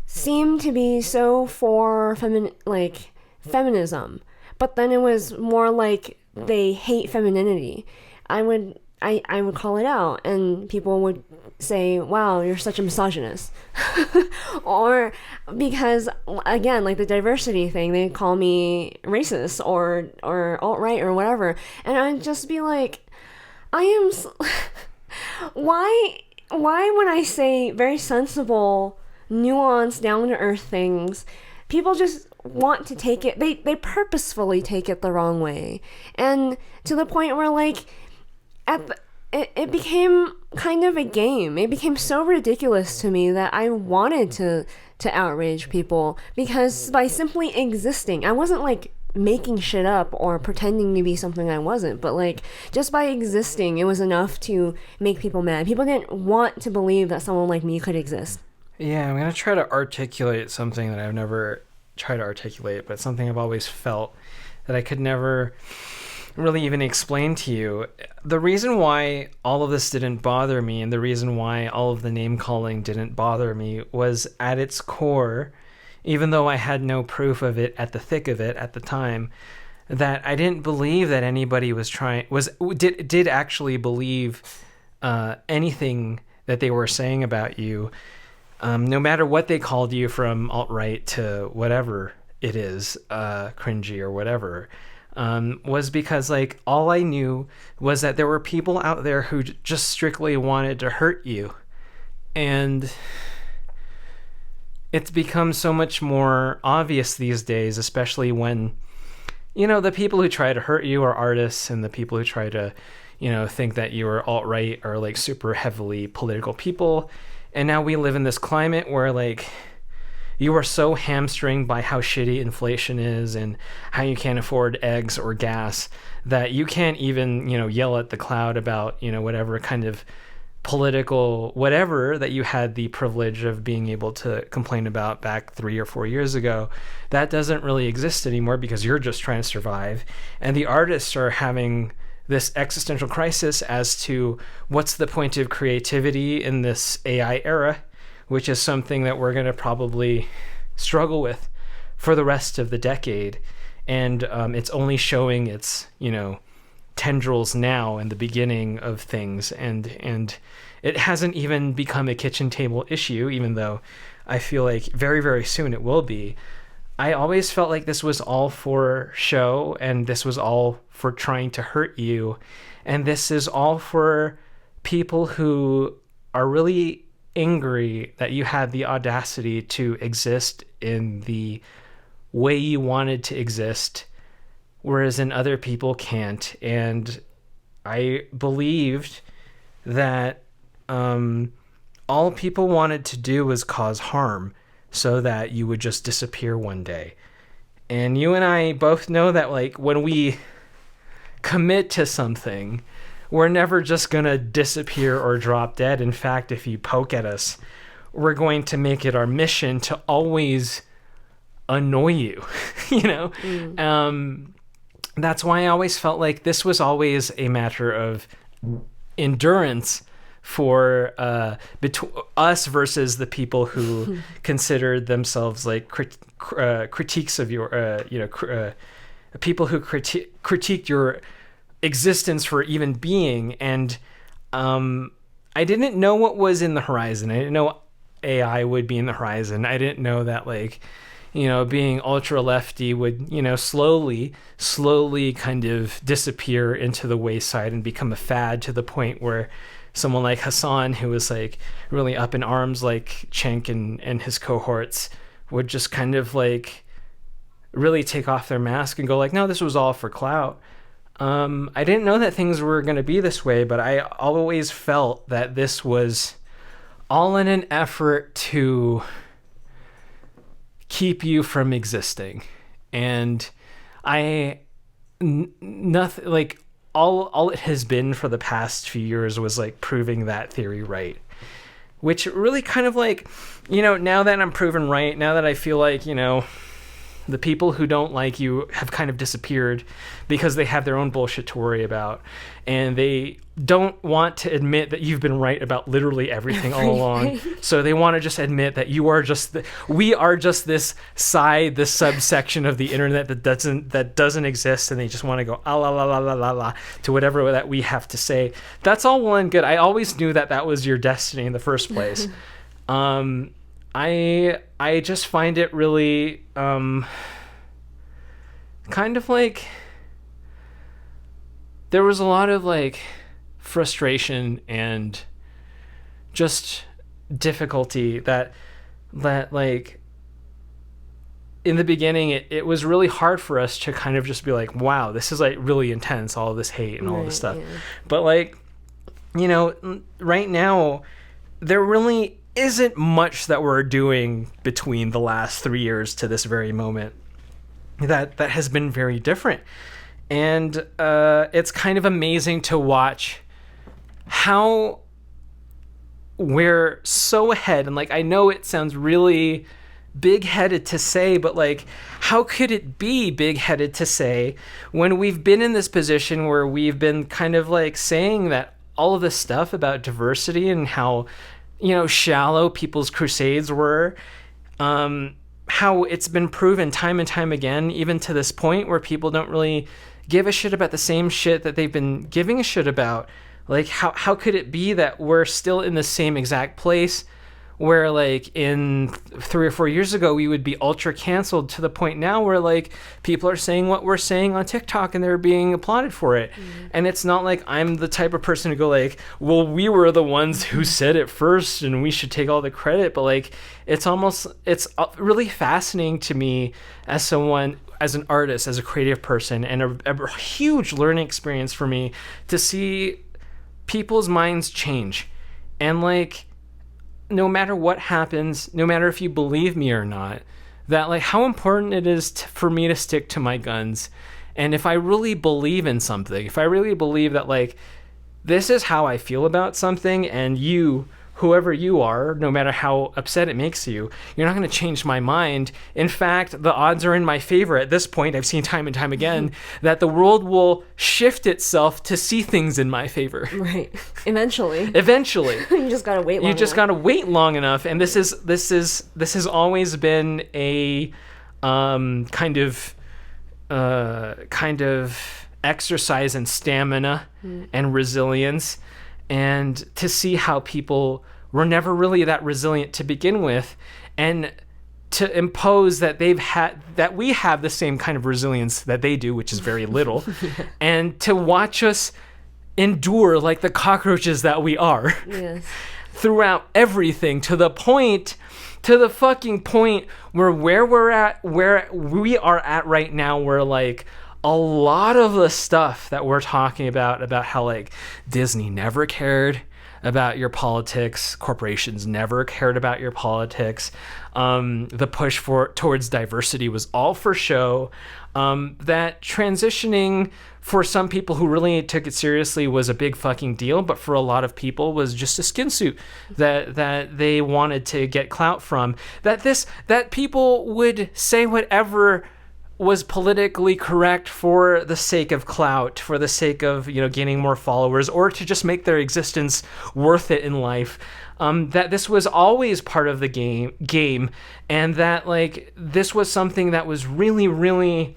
Speaker 2: seem to be so for feminism, but then it was more like they hate femininity, I would call it out and people would say, wow, you're such a misogynist. Or because again, like the diversity thing, they call me racist or alt-right or whatever, and I'd just be like, why when I say very sensible, nuanced, down-to-earth things, people just want to take it, they purposefully take it the wrong way, and to the point where like it became kind of a game. It became so ridiculous to me that I wanted to outrage people, because by simply existing, I wasn't like making shit up or pretending to be something I wasn't, but like just by existing, it was enough to make people mad. People didn't want to believe that someone like me could exist.
Speaker 1: Yeah, I'm going to try to articulate something that I've never tried to articulate, but something I've always felt that I could never really even explain to you. The reason why all of this didn't bother me, and the reason why all of the name calling didn't bother me, was at its core, even though I had no proof of it at the thick of it at the time, that I didn't believe that anybody did actually believe anything that they were saying about you, no matter what they called you, from alt-right to whatever it is, cringy or whatever. Was because like all I knew was that there were people out there who just strictly wanted to hurt you, and it's become so much more obvious these days, especially when, you know, the people who try to hurt you are artists, and the people who try to, you know, think that you are alt-right are like super heavily political people. And now we live in this climate where like you are so hamstringed by how shitty inflation is and how you can't afford eggs or gas that you can't even, you know, yell at the cloud about, you know, whatever kind of political whatever that you had the privilege of being able to complain about back 3 or 4 years ago, that doesn't really exist anymore because you're just trying to survive. And the artists are having this existential crisis as to what's the point of creativity in this AI era, which is something that we're going to probably struggle with for the rest of the decade. And it's only showing its, tendrils now in the beginning of things. And it hasn't even become a kitchen table issue, even though I feel like very, very soon it will be. I always felt like this was all for show, and this was all for trying to hurt you. And this is all for people who are really angry that you had the audacity to exist in the way you wanted to exist, whereas in other people can't. And I believed that all people wanted to do was cause harm so that you would just disappear one day. And you and I both know that, like, when we commit to something, we're never just going to disappear or drop dead. In fact, if you poke at us, we're going to make it our mission to always annoy you, That's why I always felt like this was always a matter of endurance for us versus the people who considered themselves like critiques of your, people who critiqued your existence for even being. And I didn't know what was in the horizon. I didn't know AI would be in the horizon. I didn't know that, like, being ultra lefty would, slowly kind of disappear into the wayside and become a fad, to the point where someone like Hassan, who was like really up in arms like Cenk and his cohorts, would just kind of like really take off their mask and go like, no, this was all for clout. I didn't know that things were going to be this way, but I always felt that this was all in an effort to keep you from existing. And nothing, like, all it has been for the past few years was like proving that theory right, which really kind of like, now that I'm proven right, now that I feel like, the people who don't like you have kind of disappeared because they have their own bullshit to worry about, and they don't want to admit that you've been right about literally everything all along. So they want to just admit that we are just this subsection of the internet that doesn't exist, and they just want to go la la la la la la to whatever that we have to say. That's all well and good. I always knew that was your destiny in the first place. I just find it really kind of like there was a lot of like frustration and just difficulty that like in the beginning it was really hard for us to kind of just be like, wow, this is like really intense, all of this hate and all this stuff. Yeah. But like, right now there really isn't much that we're doing between the last 3 years to this very moment that has been very different. And it's kind of amazing to watch how we're so ahead. And like, I know it sounds really big-headed to say, but like, how could it be big-headed to say when we've been in this position where we've been kind of like saying that all of this stuff about diversity and how, shallow people's crusades were, how it's been proven time and time again, even to this point where people don't really give a shit about the same shit that they've been giving a shit about. Like, how could it be that we're still in the same exact place where, like, in 3 or 4 years ago, we would be ultra canceled, to the point now where, like, people are saying what we're saying on TikTok and they're being applauded for it. Mm-hmm. And it's not like I'm the type of person to go like, well, we were the ones who said it first and we should take all the credit. But, like, it's really fascinating to me as someone, as an artist, as a creative person, and a huge learning experience for me to see people's minds change. And, like, no matter what happens, no matter if you believe me or not, that, like, how important it is for me to stick to my guns. And if I really believe in something, if I really believe that, like, this is how I feel about something, and you, whoever you are, no matter how upset it makes you, you're not going to change my mind. In fact, the odds are in my favor at this point. I've seen time and time again that the world will shift itself to see things in my favor.
Speaker 2: Right. Eventually.
Speaker 1: You
Speaker 2: just gotta wait long enough.
Speaker 1: gotta wait long enough. And this has always been a kind of exercise in stamina and resilience, and to see how people were never really that resilient to begin with, and to impose that we have the same kind of resilience that they do, which is very little, and to watch us endure like the cockroaches that we are.
Speaker 2: Yes.
Speaker 1: Throughout everything, to the fucking point where we are at right now, where like a lot of the stuff that we're talking about how like Disney never cared about your politics, corporations never cared about your politics, the push towards diversity was all for show, that transitioning for some people who really took it seriously was a big fucking deal, but for a lot of people was just a skin suit that they wanted to get clout from, that people would say whatever was politically correct for the sake of clout, for the sake of, gaining more followers, or to just make their existence worth it in life. That this was always part of the game, and that like this was something that was really, really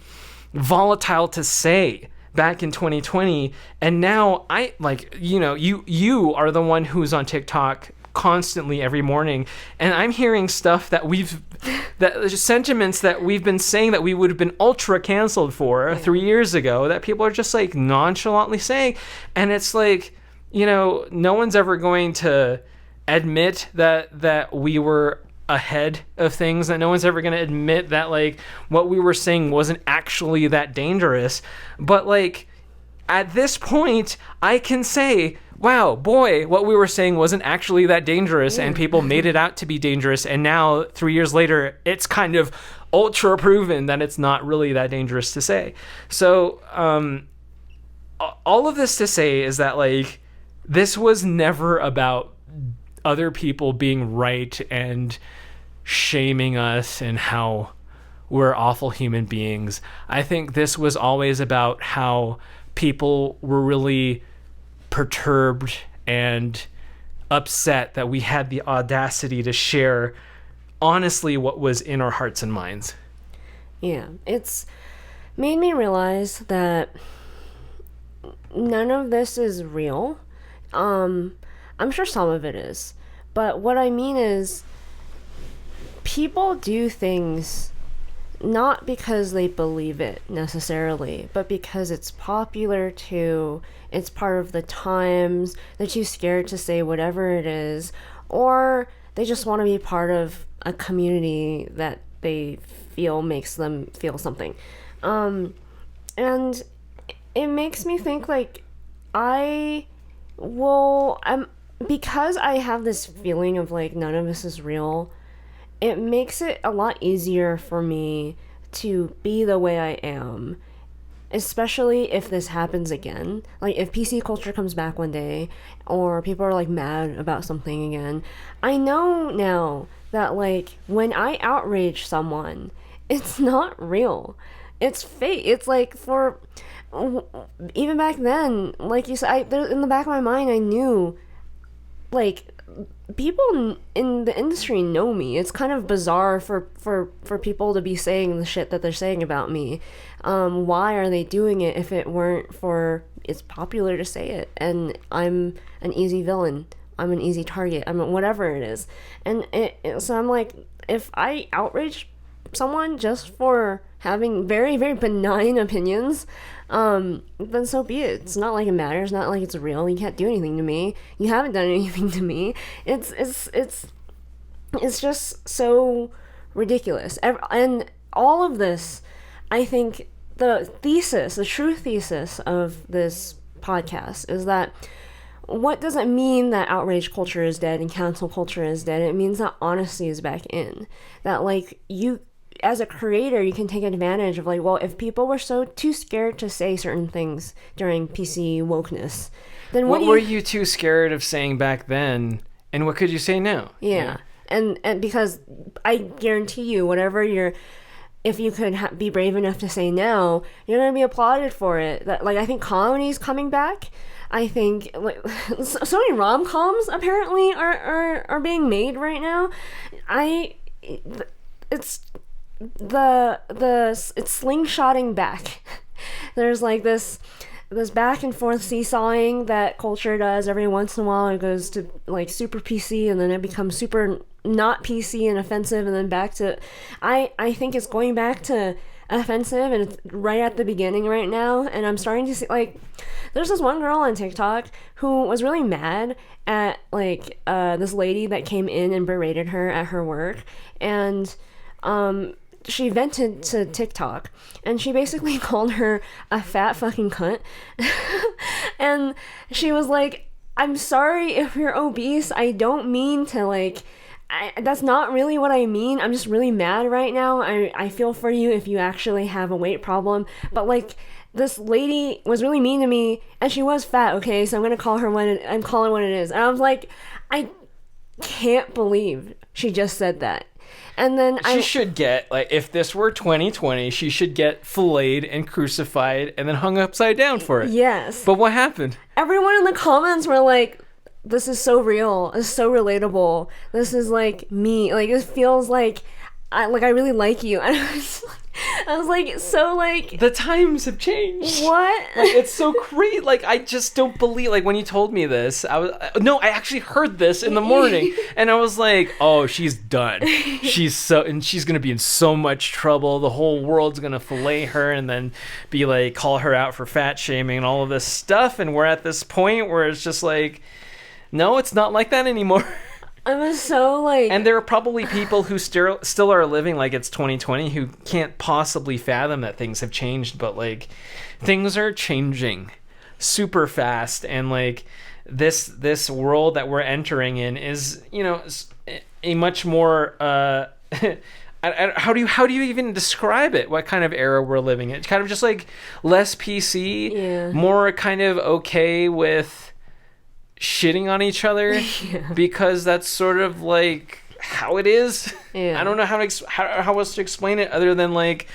Speaker 1: volatile to say back in 2020. And now you are the one who's on TikTok constantly every morning, and I'm hearing stuff that sentiments that we've been saying that we would have been ultra canceled for 3 years ago, that people are just like nonchalantly saying. And it's like, no one's ever going to admit that we were ahead of things, that no one's ever going to admit that like what we were saying wasn't actually that dangerous. But like at this point I can say, wow, boy, what we were saying wasn't actually that dangerous, and people made it out to be dangerous, and now 3 years later it's kind of ultra proven that it's not really that dangerous to say. So all of this to say is that like this was never about other people being right and shaming us and how we're awful human beings. I think this was always about how people were really perturbed and upset that we had the audacity to share honestly what was in our hearts and minds.
Speaker 2: Yeah, it's made me realize that none of this is real. I'm sure some of it is, but what I mean is people do things not because they believe it necessarily, but because it's popular to, it's part of the times, they're too scared to say whatever it is, or they just want to be part of a community that they feel makes them feel something. And it makes me think like because I have this feeling of like none of this is real, it makes it a lot easier for me to be the way I am, especially if this happens again. Like if PC culture comes back one day, or people are like mad about something again, I know now that like when I outrage someone, it's not real, it's fake. It's like, for even back then, like you said, in the back of my mind I knew like people in the industry know me. It's kind of bizarre for people to be saying the shit that they're saying about me. Why are they doing it if it weren't for it's popular to say it, and I'm an easy villain, I'm an easy target, I'm whatever it is. And so I'm like, if I outrage someone just for having very, very benign opinions, then so be it. It's not like it matters, not like it's real. You can't do anything to me. You haven't done anything to me. It's just so ridiculous. And all of this, I think the true thesis of this podcast is that what does it mean that outrage culture is dead and cancel culture is dead? It means that honesty is back in. That like as a creator, you can take advantage of like, well, if people were so too scared to say certain things during PC wokeness, then
Speaker 1: what were you too scared of saying back then, and what could you say now?
Speaker 2: Yeah. And because I guarantee you, whatever if you could be brave enough to say now, you're going to be applauded for it. That, like, I think comedy's coming back. I think like, so many rom-coms apparently are being made right now. It's slingshotting back. There's like this back and forth seesawing that culture does every once in a while. It goes to like super PC and then it becomes super not PC and offensive and then back to I think it's going back to offensive, and it's right at the beginning right now. And I'm starting to see, like, there's this one girl on TikTok who was really mad at like this lady that came in and berated her at her work, and she vented to TikTok, and she basically called her a fat fucking cunt. And she was like, I'm sorry if you're obese, I don't mean to like, that's not really what I mean. I'm just really mad right now. I feel for you if you actually have a weight problem. But like, this lady was really mean to me, and she was fat, okay? So I'm gonna call her I'm calling what it is. And I was like, I can't believe she just said that. And then
Speaker 1: she should get, like, if this were 2020, she should get filleted and crucified and then hung upside down for it.
Speaker 2: Yes.
Speaker 1: But what happened?
Speaker 2: Everyone in the comments were like, this is so real. It's so relatable. This is like me. Like, it feels like I really like you. And I was like, so like,
Speaker 1: the times have changed.
Speaker 2: What?
Speaker 1: Like, it's so great. Like, I just don't believe, like, when you told me this, I actually heard this in the morning, and I was like, oh, she's done. She's gonna be in so much trouble. The whole world's gonna fillet her and then be like, call her out for fat shaming and all of this stuff. And we're at this point where it's just like, no, it's not like that anymore.
Speaker 2: I was so like...
Speaker 1: And there are probably people who still are living like it's 2020 who can't possibly fathom that things have changed, but like, things are changing super fast, and like, this world that we're entering in is, you know, a much more how do you even describe it? What kind of era we're living in? It's kind of just like less PC,
Speaker 2: yeah,
Speaker 1: more kind of okay with shitting on each other, yeah, because that's sort of like how it is.
Speaker 2: Yeah.
Speaker 1: I don't know how else to explain it other than like,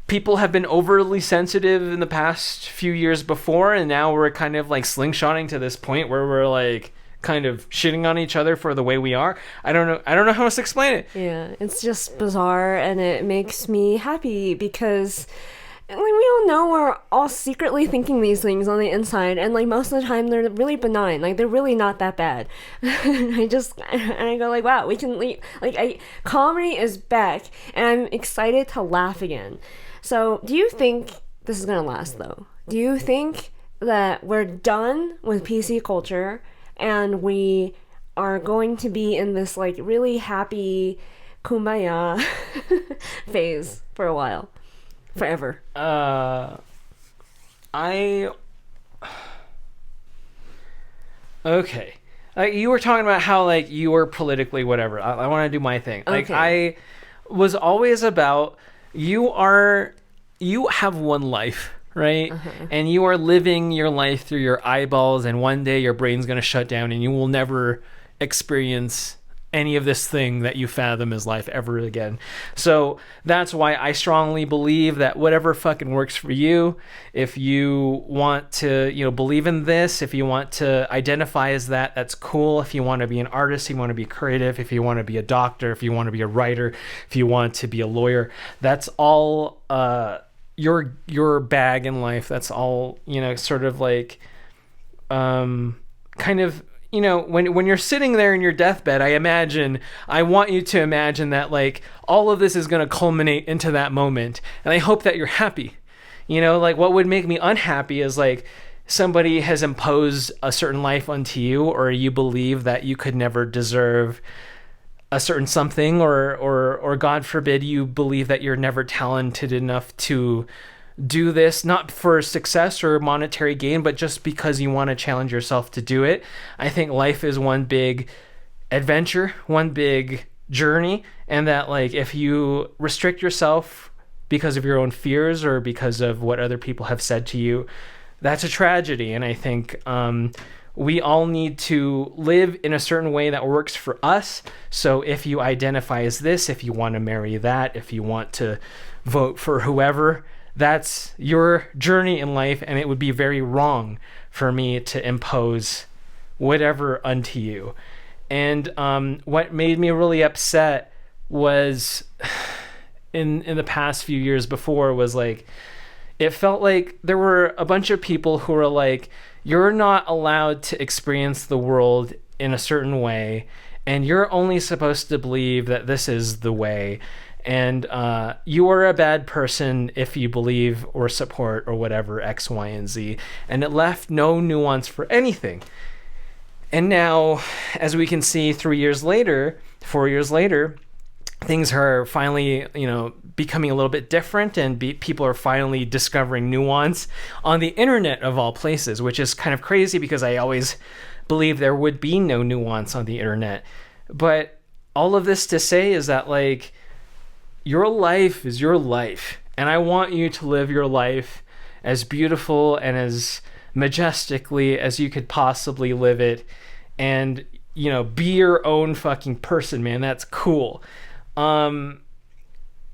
Speaker 1: people have been overly sensitive in the past few years before, and now we're kind of like slingshotting to this point where we're like kind of shitting on each other for the way we are. I don't know how else to explain it.
Speaker 2: Yeah, it's just bizarre, and it makes me happy because, like, we all know we're all secretly thinking these things on the inside, and like most of the time they're really benign. Like, they're really not that bad. I go like, wow, we can comedy is back, and I'm excited to laugh again. So, do you think this is gonna last though? Do you think that we're done with PC culture and we are going to be in this like really happy kumbaya phase for a while? Forever.
Speaker 1: Okay. You were talking about how like you were politically whatever. I want to do my thing. Like, I was always about, you have one life, right? Uh-huh. And you are living your life through your eyeballs, and one day your brain's going to shut down and you will never experience any of this thing that you fathom as life ever again. So that's why I strongly believe that whatever fucking works for you, if you want to, you know, believe in this, if you want to identify as that, that's cool. If you want to be an artist, you want to be creative, if you want to be a doctor, if you want to be a writer, if you want to be a lawyer, that's all your bag in life. That's all, you know, sort of like kind of, you know, when you're sitting there in your deathbed, I want you to imagine that like all of this is going to culminate into that moment, and I hope that you're happy. You know, like, what would make me unhappy is like somebody has imposed a certain life onto you, or you believe that you could never deserve a certain something, or God forbid, you believe that you're never talented enough to do this, not for success or monetary gain, but just because you want to challenge yourself to do it. I think life is one big adventure, one big journey, and that like if you restrict yourself because of your own fears or because of what other people have said to you, that's a tragedy. And I think we all need to live in a certain way that works for us. So if you identify as this, if you want to marry that, if you want to vote for whoever, that's your journey in life, and it would be very wrong for me to impose whatever unto you. And what made me really upset was in the past few years before was like, it felt like there were a bunch of people who were like, you're not allowed to experience the world in a certain way, and you're only supposed to believe that this is the way, and you are a bad person if you believe or support or whatever X, Y, and Z. And it left no nuance for anything. And now, as we can see 4 years later, things are finally, becoming a little bit different, and people are finally discovering nuance on the internet of all places, which is kind of crazy because I always believed there would be no nuance on the internet. But all of this to say is that, like, your life is your life, and I want you to live your life as beautiful and as majestically as you could possibly live it, and be your own fucking person, man. That's cool.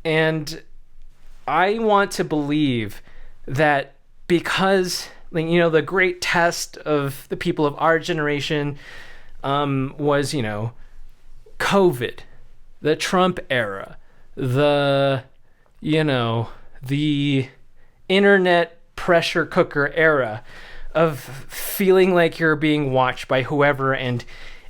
Speaker 1: And I want to believe that because the great test of the people of our generation was COVID, the Trump era, the internet pressure cooker era of feeling like you're being watched by whoever, and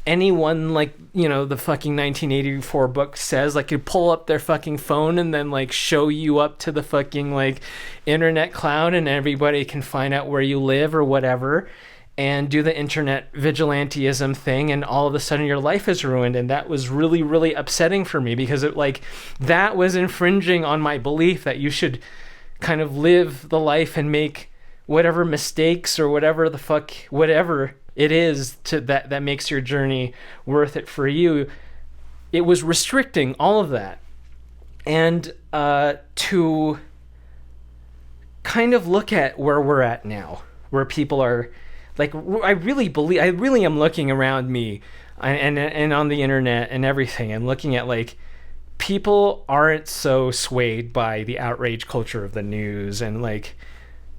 Speaker 1: anyone, like, the fucking 1984 book says, like, you pull up their fucking phone and then, like, show you up to the fucking, like, internet cloud, and everybody can find out where you live or whatever, and do the internet vigilantism thing, and all of a sudden your life is ruined. And that was really, really upsetting for me, because that was infringing on my belief that you should kind of live the life and make whatever mistakes or whatever it is that makes your journey worth it for you. It was restricting all of that. And to kind of look at where we're at now, where people are like, I really am looking around me and on the internet and everything, and looking at, like, people aren't so swayed by the outrage culture of the news and, like,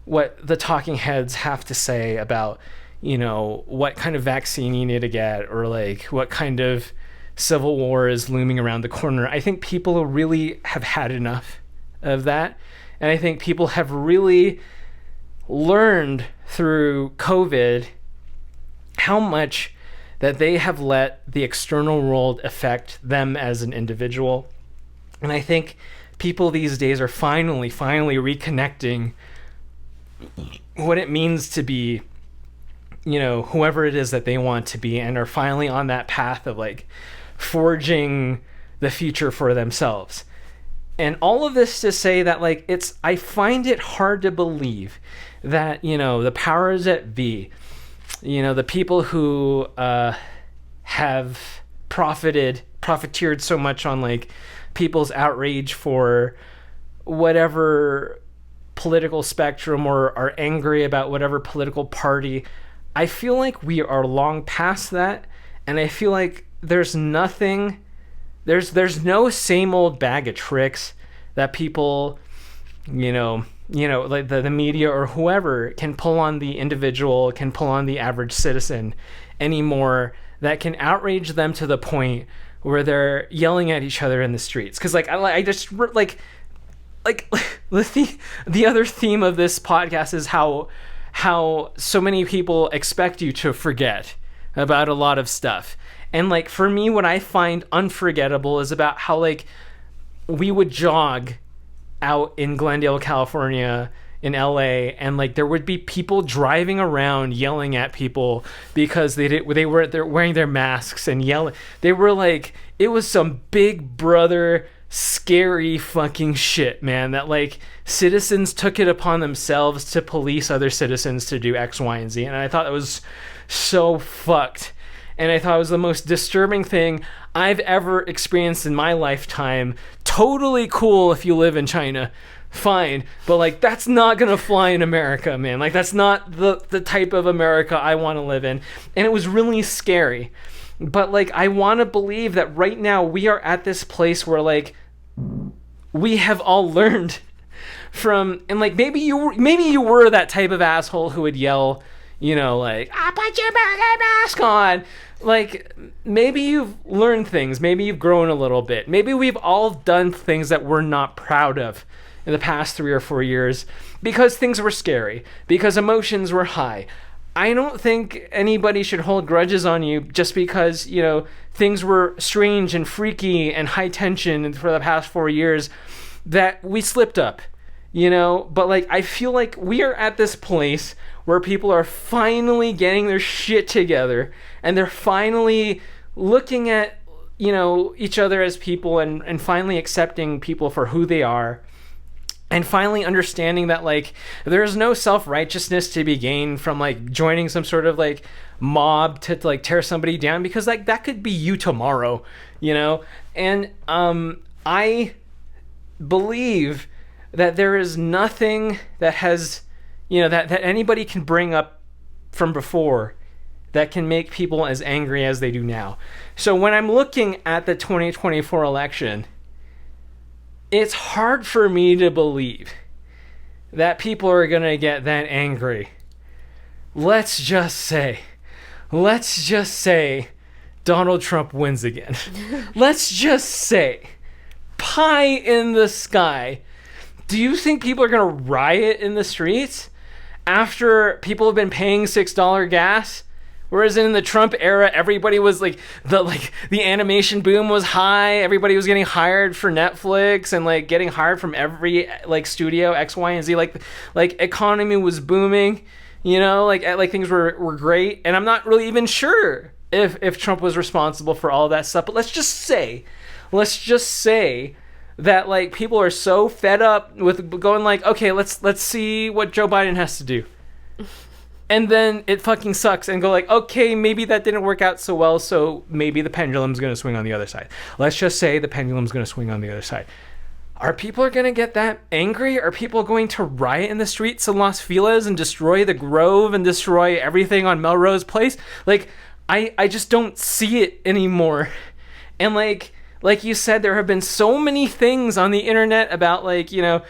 Speaker 1: what the talking heads have to say about what kind of vaccine you need to get, or like what kind of civil war is looming around the corner. I think people really have had enough of that. And I think people have really learned through COVID how much that they have let the external world affect them as an individual. And I think people these days are finally reconnecting what it means to be whoever it is that they want to be, and are finally on that path of, like, forging the future for themselves. And all of this to say that, like, I find it hard to believe that, the powers that be, the people who have profiteered so much on, like, people's outrage for whatever political spectrum, or are angry about whatever political party. I feel like we are long past that, and I feel like there's no same old bag of tricks that people, like the media or whoever can pull on the individual, can pull on the average citizen anymore, that can outrage them to the point where they're yelling at each other in the streets. Because, like, I just, like the other theme of this podcast is how so many people expect you to forget about a lot of stuff. And, like, for me, what I find unforgettable is about how, like, we would jog out in Glendale, California, in LA, and, like, there would be people driving around yelling at people because they're wearing their masks and yelling. They were like, it was some Big Brother scary fucking shit, man, that, like, citizens took it upon themselves to police other citizens to do X, Y, and Z. And I thought it was so fucked. and I thought it was the most disturbing thing I've ever experienced in my lifetime. Totally cool if you live in China, fine, but like that's not gonna fly in America, man. Like that's not the type of America I want to live in. And it was really scary. But like I want to believe that right now we are at this place where like we have all learned from, and like maybe you were that type of asshole who would yell, you know, like, "Ah, put your mask on." Like, maybe you've learned things. Maybe you've grown a little bit. Maybe we've all done things that we're not proud of in the past 3 or 4 years because things were scary, because emotions were high. I don't think anybody should hold grudges on you just because, you know, things were strange and freaky and high tension for the past 4 years that we slipped up, you know? But, like, I feel like we are at this place where people are finally getting their shit together and they're finally looking at, you know, each other as people and finally accepting people for who they are. And finally understanding that, like, there's no self-righteousness to be gained from, like, joining some sort of, like, mob to like, tear somebody down. Because, like, that could be you tomorrow, you know? And I believe that there is nothing that has, you know, that anybody can bring up from before that can make people as angry as they do now. So when I'm looking at the 2024 election, it's hard for me to believe that people are going to get that angry. Let's just say Donald Trump wins again. Let's just say, pie in the sky. Do you think people are going to riot in the streets after people have been paying $6 gas? Whereas in the Trump era, everybody was like the animation boom was high. Everybody was getting hired for Netflix and like getting hired from every like studio X, Y, and Z. Like economy was booming, you know, like things were great. And I'm not really even sure if Trump was responsible for all that stuff. But let's just say that like people are so fed up with going like, okay, let's see what Joe Biden has to do. And then it fucking sucks and go like, okay, maybe that didn't work out so well, so maybe the pendulum's going to swing on the other side. Let's just say the pendulum's going to swing on the other side. Are people going to get that angry? Are people going to riot in the streets of Las Feliz and destroy the Grove and destroy everything on Melrose Place? Like, I just don't see it anymore. And like you said, there have been so many things on the internet about like, you know,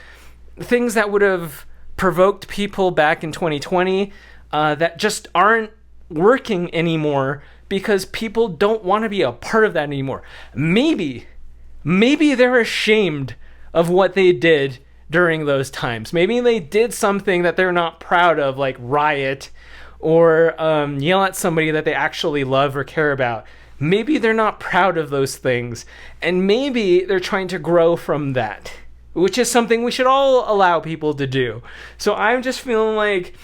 Speaker 1: things that would have provoked people back in 2020 that just aren't working anymore because people don't want to be a part of that anymore. Maybe they're ashamed of what they did during those times. Maybe they did something that they're not proud of, like riot or yell at somebody that they actually love or care about. Maybe they're not proud of those things, and maybe they're trying to grow from that, which is something we should all allow people to do. So I'm just feeling like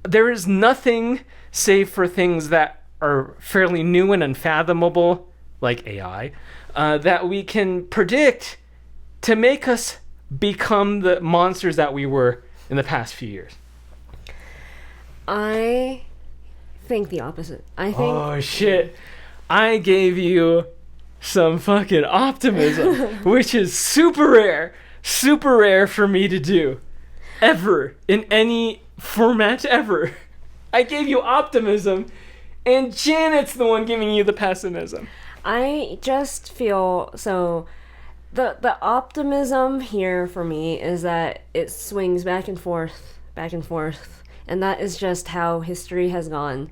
Speaker 1: there is nothing, save for things that are fairly new and unfathomable, like AI, that we can predict to make us become the monsters that we were in the past few years.
Speaker 2: I think the opposite. I think...
Speaker 1: Oh, shit. I gave you some fucking optimism, which is super rare for me to do. Ever. In any format ever. I gave you optimism, and Janet's the one giving you the pessimism.
Speaker 2: I just feel so... The optimism here for me is that it swings back and forth, and that is just how history has gone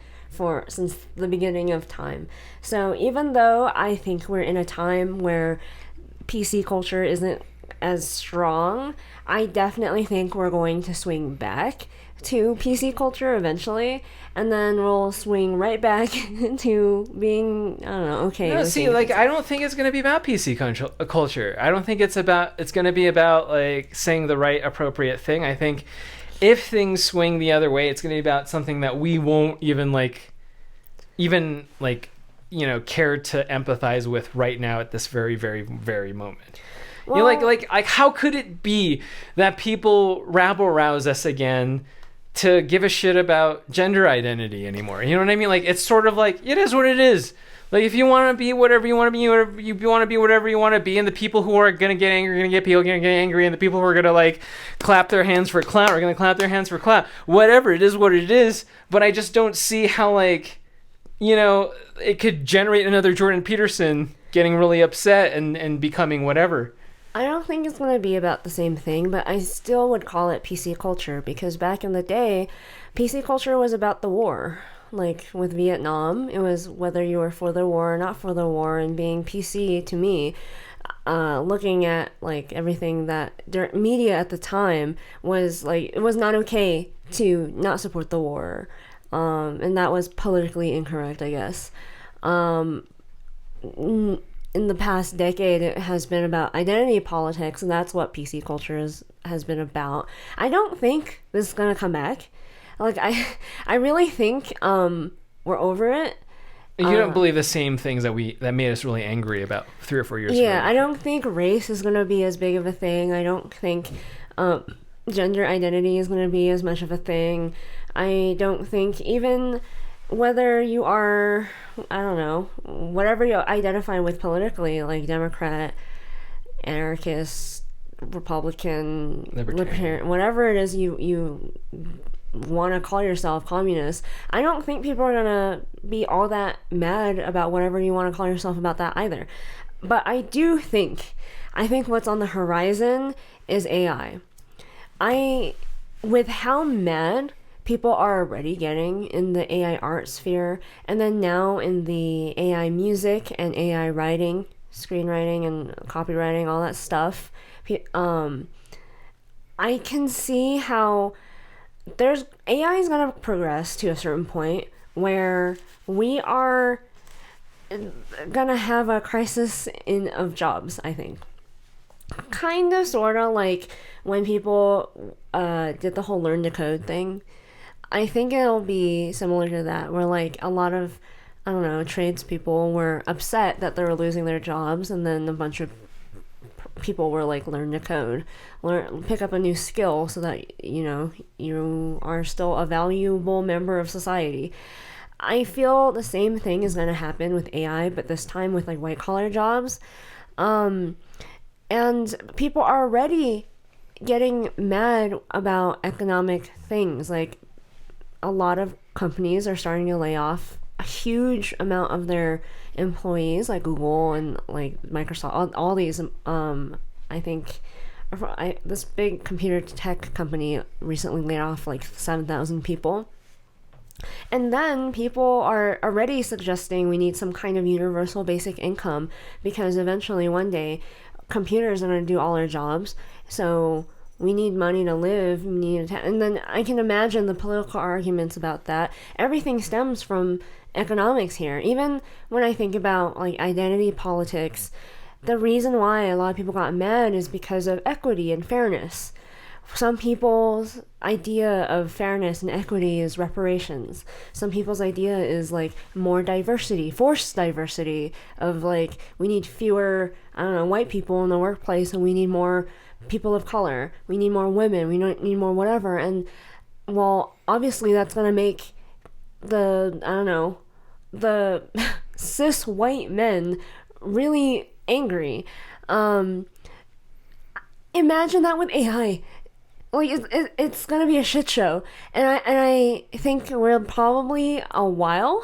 Speaker 2: since the beginning of time. So even though I think we're in a time where PC culture isn't as strong, I definitely think we're going to swing back to PC culture eventually, and then we'll swing right back to being, I don't know, okay.
Speaker 1: No, see, like, I don't think it's going to be about PC culture. I don't think it's going to be about, like, saying the right, appropriate thing. I think if things swing the other way, it's going to be about something that we won't even you know, care to empathize with right now at this very, very, very moment. Well, you know, like how could it be that people rabble-rouse us again to give a shit about gender identity anymore. You know what I mean? Like, it's sort of like, it is what it is. Like, if you want to be whatever you want to be, whatever you want to be, whatever you want to be, and the people who are going to get angry are going to get people going to get angry, and the people who are going to, like, clap their hands for clout are going to clap their hands for clout. Whatever, it is what it is. But I just don't see how, like, you know, it could generate another Jordan Peterson getting really upset and becoming whatever.
Speaker 2: I don't think it's going to be about the same thing, but I still would call it PC culture, because back in the day, PC culture was about the war. Like with Vietnam, it was whether you were for the war or not for the war, and being PC to me, looking at like everything that media at the time was like, it was not okay to not support the war, and that was politically incorrect, I guess. In the past decade, it has been about identity politics, and that's what PC culture has been about. I don't think this is gonna come back. Like, I really think we're over it.
Speaker 1: You don't believe the same things that made us really angry about 3 or 4 years ago.
Speaker 2: Yeah, I don't think race is going to be as big of a thing. I don't think gender identity is going to be as much of a thing. I don't think even whether you are, I don't know, whatever you identify with politically, like Democrat, anarchist, Republican, libertarian, whatever it is you want to call yourself, communist, I don't think people are gonna be all that mad about whatever you want to call yourself about that either. But I think what's on the horizon is AI. With how mad people are already getting in the AI art sphere, and then now in the AI music and AI writing, screenwriting and copywriting, all that stuff, I can see how AI is going to progress to a certain point where we are going to have a crisis of jobs, I think. Kind of, sort of like when people did the whole learn to code thing. I think it'll be similar to that, where like a lot of, I don't know, tradespeople were upset that they were losing their jobs, and then a bunch of people were like, learn to code, pick up a new skill so that, you know, you are still a valuable member of society. I feel the same thing is going to happen with AI, but this time with like white collar jobs. And people are already getting mad about economic things. Like, a lot of companies are starting to lay off a huge amount of their employees, like Google and like Microsoft, all these. I think this big computer tech company recently laid off like 7,000 people. And then people are already suggesting we need some kind of universal basic income, because eventually one day computers are going to do all our jobs. So we need money to live. And then I can imagine the political arguments about that. Everything stems from economics here. Even when I think about like identity politics, the reason why a lot of people got mad is because of equity and fairness. Some people's idea of fairness and equity is reparations. Some people's idea is like more diversity, forced diversity, of like, we need fewer, I don't know, white people in the workplace, and we need more people of color. We need more women. We don't need more whatever. And well, obviously that's going to make the cis white men really angry. Imagine that with AI. Like, it's gonna be a shit show, and I think we're probably a while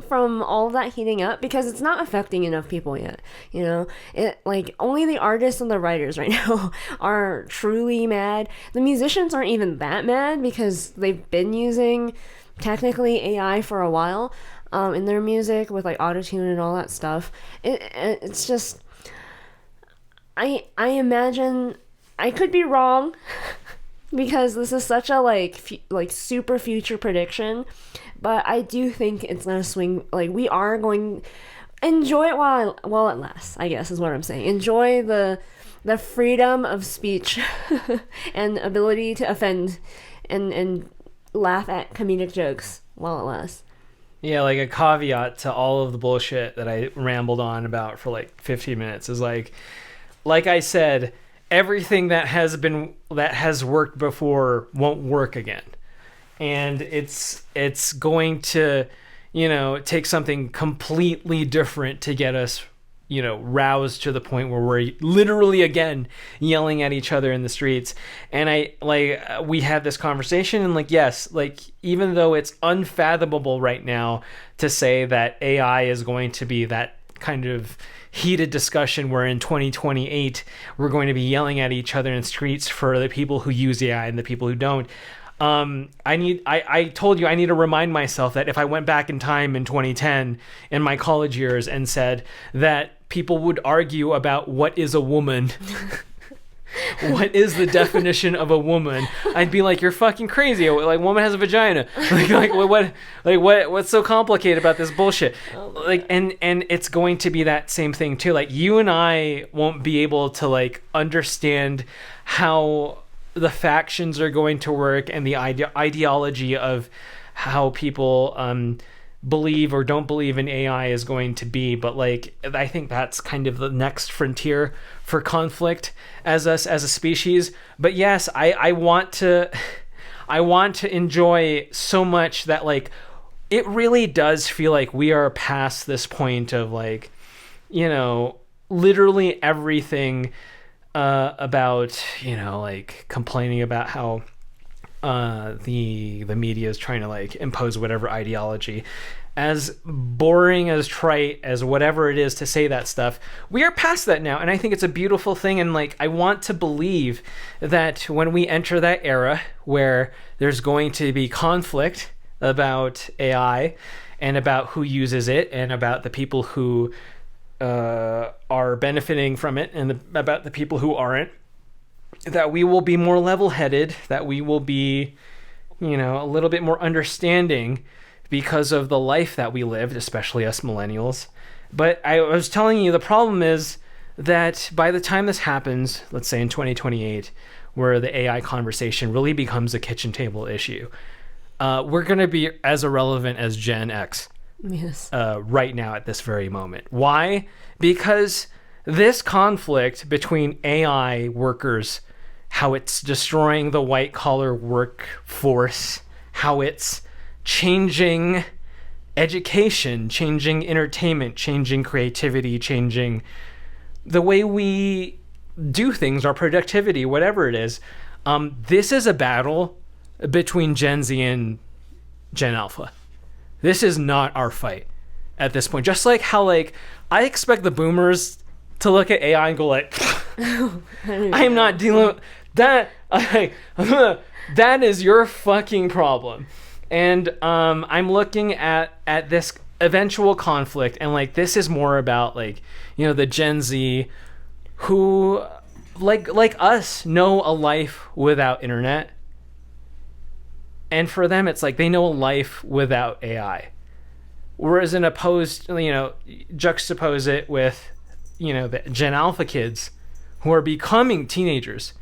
Speaker 2: from all of that heating up, because it's not affecting enough people yet. You know, it like only the artists and the writers right now are truly mad. The musicians aren't even that mad, because they've been using technically AI for a while in their music with like autotune and all that stuff. It's just, I imagine, I could be wrong. Because this is such a like super future prediction, but I do think it's gonna swing. Like, we are going enjoy it while it lasts, I guess is what I'm saying. Enjoy the freedom of speech and ability to offend and laugh at comedic jokes while it lasts.
Speaker 1: Yeah, like a caveat to all of the bullshit that I rambled on about for like 15 minutes is like I said, everything that has worked before won't work again. and it's going to, take something completely different to get us, roused to the point where we're literally again yelling at each other in the streets. And we had this conversation, and yes, even though it's unfathomable right now to say that AI is going to be that kind of heated discussion where in 2028 we're going to be yelling at each other in streets for the people who use AI and the people who don't. I told you I need to remind myself that if I went back in time in 2010 in my college years and said that people would argue about what is a woman, what is the definition of a woman, I'd be like, you're fucking crazy. Woman has a vagina. What's so complicated about this bullshit? And it's going to be that same thing too. You and I won't be able to understand how the factions are going to work and the ideology of how people believe or don't believe in AI is going to be. But I think that's kind of the next frontier for conflict as us as a species. But yes, I want to enjoy so much that it really does feel like we are past this point of literally everything about complaining about how the media is trying to impose whatever ideology. As boring, as trite, as whatever it is to say that stuff, we are past that now, and I think it's a beautiful thing. And I want to believe that when we enter that era where there's going to be conflict about AI and about who uses it and about the people who are benefiting from it and about the people who aren't, that we will be more level-headed, that we will be, a little bit more understanding because of the life that we lived, especially us millennials. But I was telling you, the problem is that by the time this happens, let's say in 2028, where the AI conversation really becomes a kitchen table issue, we're going to be as irrelevant as Gen X.
Speaker 2: Yes.
Speaker 1: Right now at this very moment. Why? Because this conflict between AI workers, how it's destroying the white collar workforce, how it's changing education, changing entertainment, changing creativity, changing the way we do things, our productivity, whatever it is. This is a battle between Gen Z and Gen Alpha. This is not our fight at this point. Just like how I expect the boomers to look at AI and go I'm not dealing with that. That is your fucking problem. And I'm looking at this eventual conflict, and this is more about the Gen Z who like us know a life without internet. And for them, it's they know a life without AI. Whereas juxtapose it with, the Gen Alpha kids who are becoming teenagers.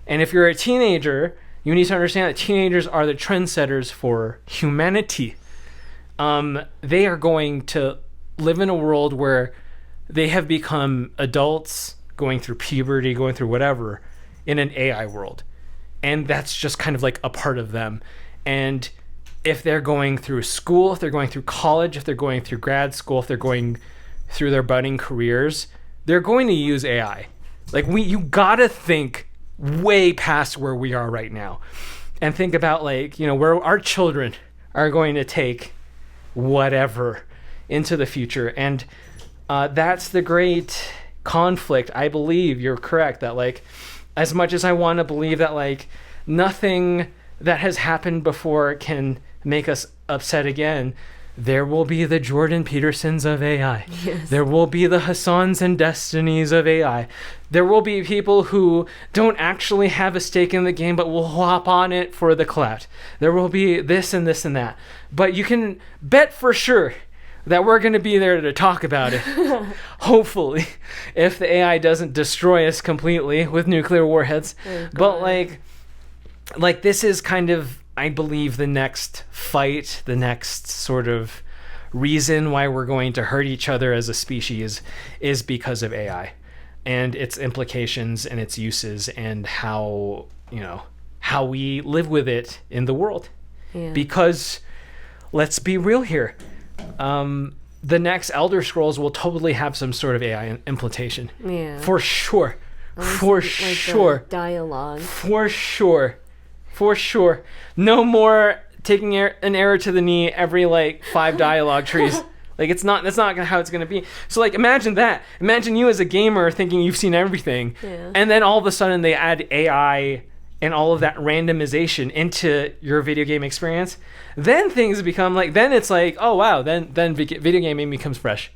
Speaker 1: And if you're a teenager, you need to understand that teenagers are the trendsetters for humanity. They are going to live in a world where they have become adults, going through puberty, going through whatever, in an AI world. And that's just kind of a part of them. And if they're going through school, if they're going through college, if they're going through grad school, if they're going through their budding careers, they're going to use AI. You gotta think way past where we are right now and think about where our children are going to take whatever into the future. And that's the great conflict. I believe you're correct that as much as I want to believe that nothing that has happened before can make us upset again, there will be the Jordan Petersons of AI.
Speaker 2: Yes.
Speaker 1: There will be the Hassans and Destinies of AI. There will be people who don't actually have a stake in the game but will hop on it for the clout. There will be this and this and that. But you can bet for sure that we're going to be there to talk about it. Hopefully, if the AI doesn't destroy us completely with nuclear warheads.
Speaker 2: Oh,
Speaker 1: but this is kind of, I believe, the next fight, the next sort of reason why we're going to hurt each other as a species is because of AI and its implications and its uses and how we live with it in the world.
Speaker 2: Yeah.
Speaker 1: Because let's be real here. The next Elder Scrolls will totally have some sort of AI implementation.
Speaker 2: Yeah.
Speaker 1: For sure. For sure.
Speaker 2: Dialogue.
Speaker 1: For sure. For sure. No more taking an arrow to the knee every like 5 dialogue trees. Like that's not how it's gonna be. So like imagine that. Imagine you as a gamer thinking you've seen everything, and then all of a sudden they add AI and all of that randomization into your video game experience. Then things become like. Then it's like, oh wow. Then video gaming becomes fresh.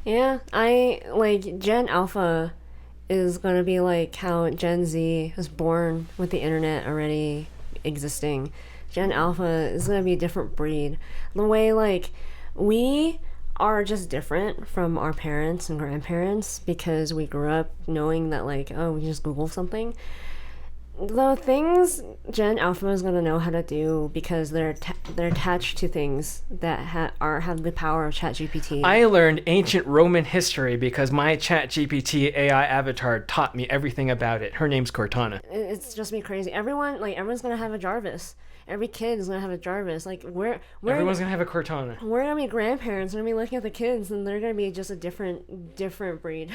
Speaker 2: Yeah, I like Gen Alpha is gonna be like how Gen Z was born with the internet already existing. Gen Alpha is gonna be a different breed. The way like we are just different from our parents and grandparents because we grew up knowing that like, oh, we just Google something. The things Gen Alpha is gonna know how to do because they're attached to things that have the power of ChatGPT.
Speaker 1: I learned ancient Roman history because my ChatGPT AI avatar taught me everything about it. Her name's Cortana.
Speaker 2: It's just me crazy. Everyone's gonna have a Jarvis. Every kid is gonna have a Jarvis. Like
Speaker 1: Everyone's gonna have a Cortana.
Speaker 2: We're gonna be grandparents. We're gonna be looking at the kids, and they're gonna be just a different breed.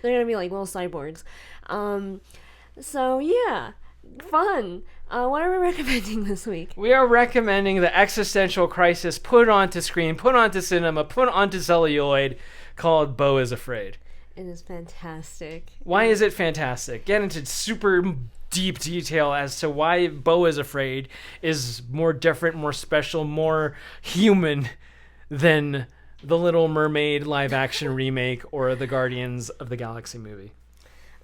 Speaker 2: They're gonna be like little cyborgs. So yeah, fun. What are we recommending this week?
Speaker 1: We are recommending the existential crisis put onto screen, put onto cinema, put onto celluloid, called Beau Is Afraid.
Speaker 2: It is fantastic.
Speaker 1: Why is it fantastic? Get into super deep detail as to why Beau Is Afraid is more different, more special, more human than the Little Mermaid live action remake or the Guardians of the Galaxy movie.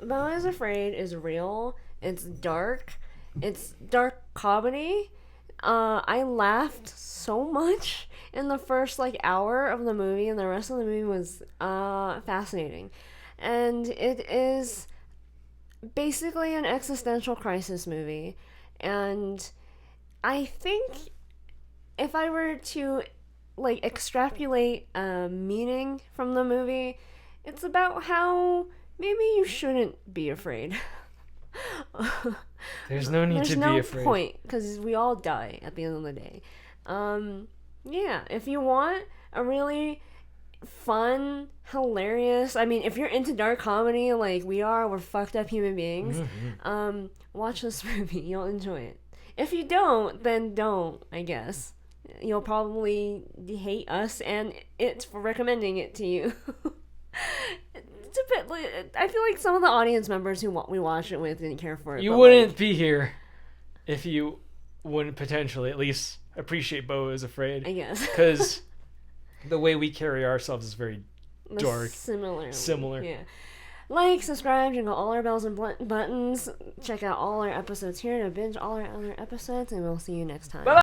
Speaker 2: Beau Is Afraid is real. It's dark. It's dark comedy. I laughed so much in the first like hour of the movie, and the rest of the movie was fascinating. And it is basically an existential crisis movie. And I think if I were to like extrapolate a meaning from the movie, it's about how maybe you shouldn't be afraid.
Speaker 1: There's no need to be afraid. There's no
Speaker 2: point, because we all die at the end of the day. Yeah, if you want a really fun, hilarious, I mean, if you're into dark comedy like we're fucked up human beings, watch this movie. You'll enjoy it. If you don't, then don't, I guess. You'll probably hate us and it for recommending it to you. It's a bit. I feel like some of the audience members who we watched it with didn't care for it.
Speaker 1: You wouldn't be here if you wouldn't potentially at least appreciate Beau Is Afraid.
Speaker 2: I guess.
Speaker 1: Because the way we carry ourselves is very dark.
Speaker 2: Similar. Yeah. Like, subscribe, jingle all our bells and buttons. Check out all our episodes here to binge all our other episodes, and we'll see you next time. Bye-bye.